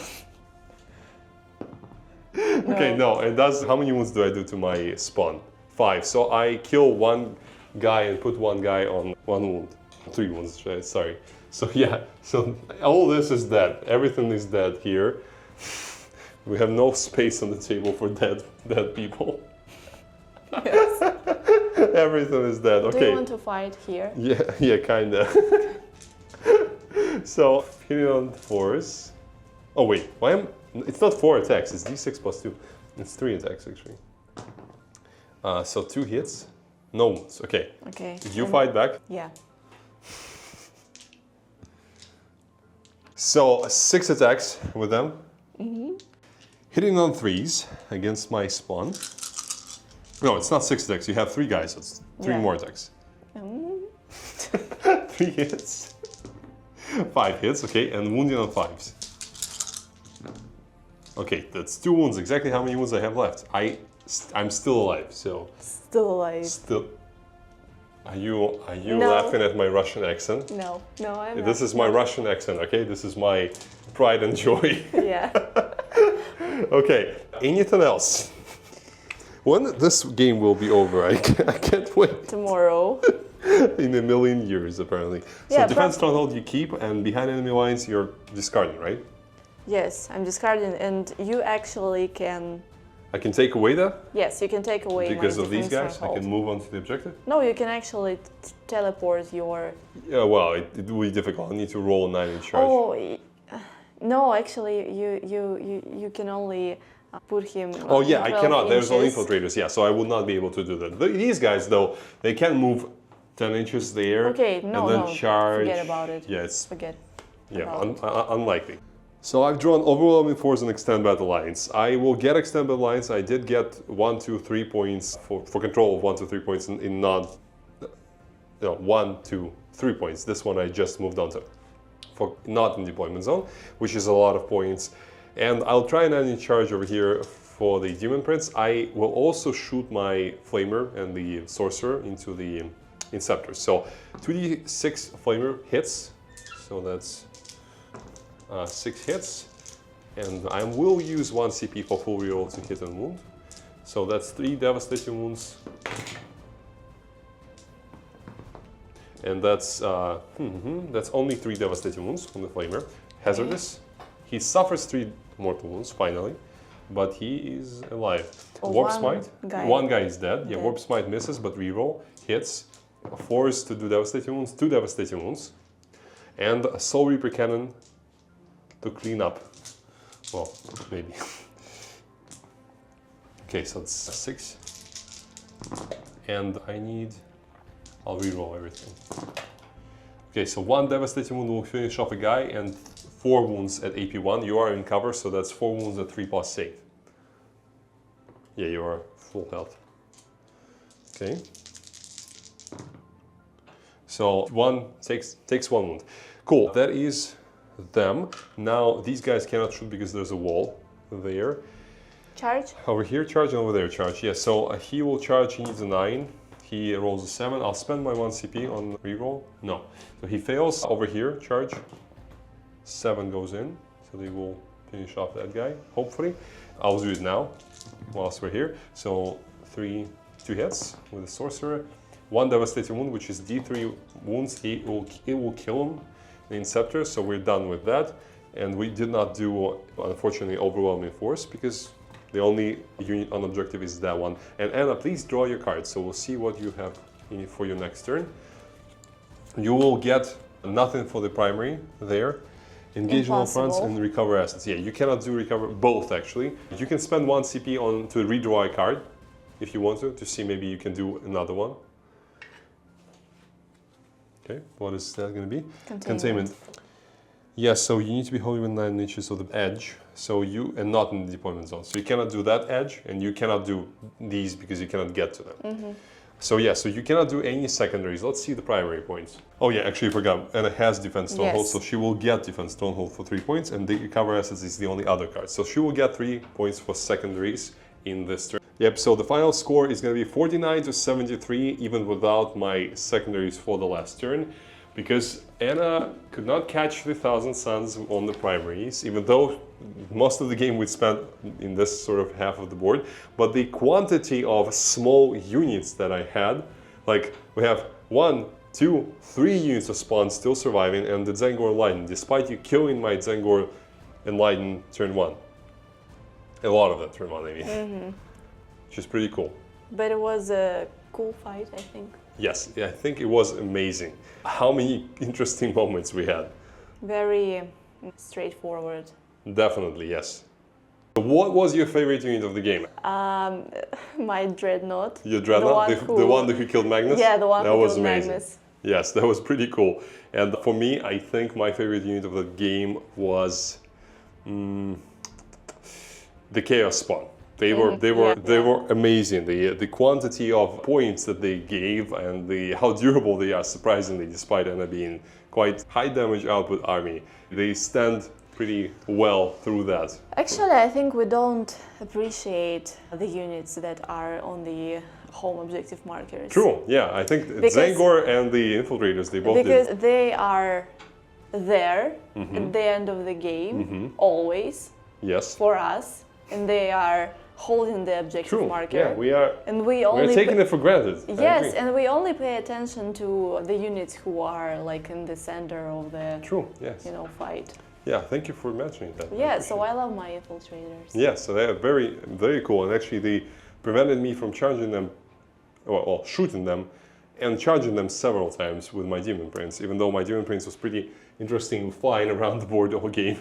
Okay, no. It does. How many wounds do I do to my spawn? 5. So I kill 1 guy and put 1 guy on 1 wound. 3 wounds, sorry. So yeah, so all this is dead. Everything is dead here. We have no space on the table for dead people.
Yes.
Everything is dead. Okay.
Do you want to fight here?
Yeah, kinda. So hitting on force. Oh wait, why am? It's not 4 attacks. It's D6 plus 2. It's 3 attacks actually. So 2 hits, no wounds. Okay.
Okay.
Did you fight back?
Yeah.
So 6 attacks with them. Mm-hmm. Hitting on 3s against my spawn. No, it's not 6 attacks. You have 3 guys. So it's 3 more attacks. 3 hits. 5 hits. Okay, and wounding on 5s. Okay, that's 2 wounds. Exactly how many wounds I have left? I'm still alive. So.
Still alive.
Still. Are you laughing at my Russian accent?
No, I'm not.
This is my Russian accent, okay? This is my pride and joy.
Yeah.
Okay, anything else? When this game will be over, I can't wait.
Tomorrow.
In a million years, apparently. So
Yeah,
defense stronghold you keep, and behind enemy lines you're discarding, right?
Yes, I'm discarding, and you actually can.
I can take away that?
Yes, you can take away
because
my
of these
defense
guys,
stronghold.
I can move on to the objective?
No, you can actually teleport your.
Yeah, well, it will be difficult. I need to roll a 9 in charge.
Oh, no, actually, you can only put him.
Oh yeah, I cannot. There's no
inches.
infiltrators. Yeah, so I would not be able to do that. These guys, though, they can move 10 inches there.
Okay,
and then charge.
Forget about it.
Yeah, it's unlikely. So I've drawn overwhelming force and extend battle lines. I will get extend battle lines. I did get 1, 2, 3 points for control of 1, 2, 3 points in non. 1, 2, 3 points. This one I just moved on to. For not in deployment zone, which is a lot of points. And I'll try and end in charge over here for the Demon Prince, I will also shoot my Flamer and the Sorcerer into the Inceptor. So 2d6 Flamer hits, so that's 6 hits. And I will use 1 CP for full reroll to hit and wound. So that's 3 devastating wounds. And that's only 3 devastating wounds from the Flamer. Hazardous. He suffers 3 mortal wounds, finally. But he is alive. Warp Smite. One guy is dead. Yeah, Warp Smite misses, but reroll. Hits. Force to do devastating wounds. 2 devastating wounds. And a Soul Reaper Cannon to clean up. Well, maybe. Okay, so it's 6. And I'll reroll everything. Okay, so 1 devastating wound will finish off a guy, and 4 wounds at AP1. You are in cover, so that's 4 wounds at 3+ save. Yeah, you are full health. Okay. So 1 takes 1 wound. Cool, that is them. Now these guys cannot shoot because there's a wall there.
Charge?
Over here charge and over there charge. Yeah, so he will charge, he needs a 9. He rolls a 7. I'll spend my 1 CP on reroll. No. So he fails. Over here, charge. 7 goes in. So they will finish off that guy, hopefully. I'll do it now, whilst we're here. So 2 hits with the Sorcerer. 1 devastating wound, which is D3 wounds. It will kill him, the Inceptor. So we're done with that. And we did not do, unfortunately, Overwhelming Force, because the only unit on objective is that one. And Anna, please draw your cards, so we'll see what you have for your next turn. You will get nothing for the primary there. Engage on all fronts and recover assets. Yeah, you cannot do recover both, actually. You can spend 1 CP to redraw a card, if you want to see maybe you can do another one. Okay, what is that going to be? Containment. Yes, so you need to be wholly within 9 inches of the edge, and not in the deployment zone. So you cannot do that edge, and you cannot do these because you cannot get to them. So yeah, so you cannot do any secondaries. Let's see the primary points. Oh yeah, actually I forgot. Anna has Defense Stronghold, so she will get Defense Stronghold for 3 points, and the Recover Assets is the only other card. So she will get 3 points for secondaries in this turn. Yep, so the final score is going to be 49 to 73, even without my secondaries for the last turn. Because Anna could not catch the 1,000 Suns on the primaries, even though most of the game we spent in this sort of half of the board. But the quantity of small units that I had, like we have 1, 2, 3 units of spawns still surviving, and the Zengor Enlightened, despite you killing my Zengor Enlightened turn 1. A lot of that turn 1, I mean. Which is pretty cool.
But it was a cool fight, I think.
Yes, I think it was amazing. How many interesting moments we had.
Very straightforward.
Definitely, yes. What was your favorite unit of the game?
My Dreadnought.
Your Dreadnought? The one who killed Magnus?
Yeah, the one
that
who
was
killed
amazing.
Magnus.
Yes, that was pretty cool. And for me, I think my favorite unit of the game was the Chaos Spawn. They were amazing. The quantity of points that they gave and how durable they are, surprisingly, despite Anna being quite high damage output army. They stand pretty well through that.
Actually, I think we don't appreciate the units that are on the home objective markers.
True, yeah. I think Zengor and the Infiltrators, they both did.
Because they are there at the end of the game, always, for us, and they are holding the objective marker.
Yeah, we are.
And we're
taking it for granted.
Yes, and we only pay attention to the units who are like in the center of the fight.
Yeah, thank you for mentioning that.
Yeah, so I love my infiltrators.
Yeah, so they are very, very cool, and actually they prevented me from charging them, well, shooting them, and charging them several times with my Demon Prince, even though my Demon Prince was pretty interesting flying around the board the whole game.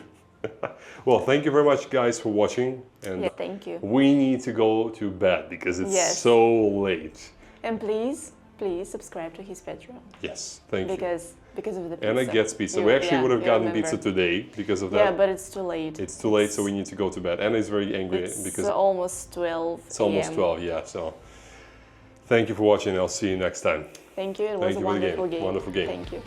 Well, thank you very much, guys, for watching. And
thank you.
We need to go to bed because it's so late.
And please subscribe to his Patreon.
Yes, thank you.
Because of the pizza.
Anna gets pizza. We actually would have gotten pizza today because of that.
Yeah, but it's too late.
It's too late, so we need to go to bed. Anna is very angry because
it's almost 12.
It's almost 12, yeah. So thank you for watching. I'll see you next time.
Thank you. It was a wonderful game.
Wonderful game.
Thank you.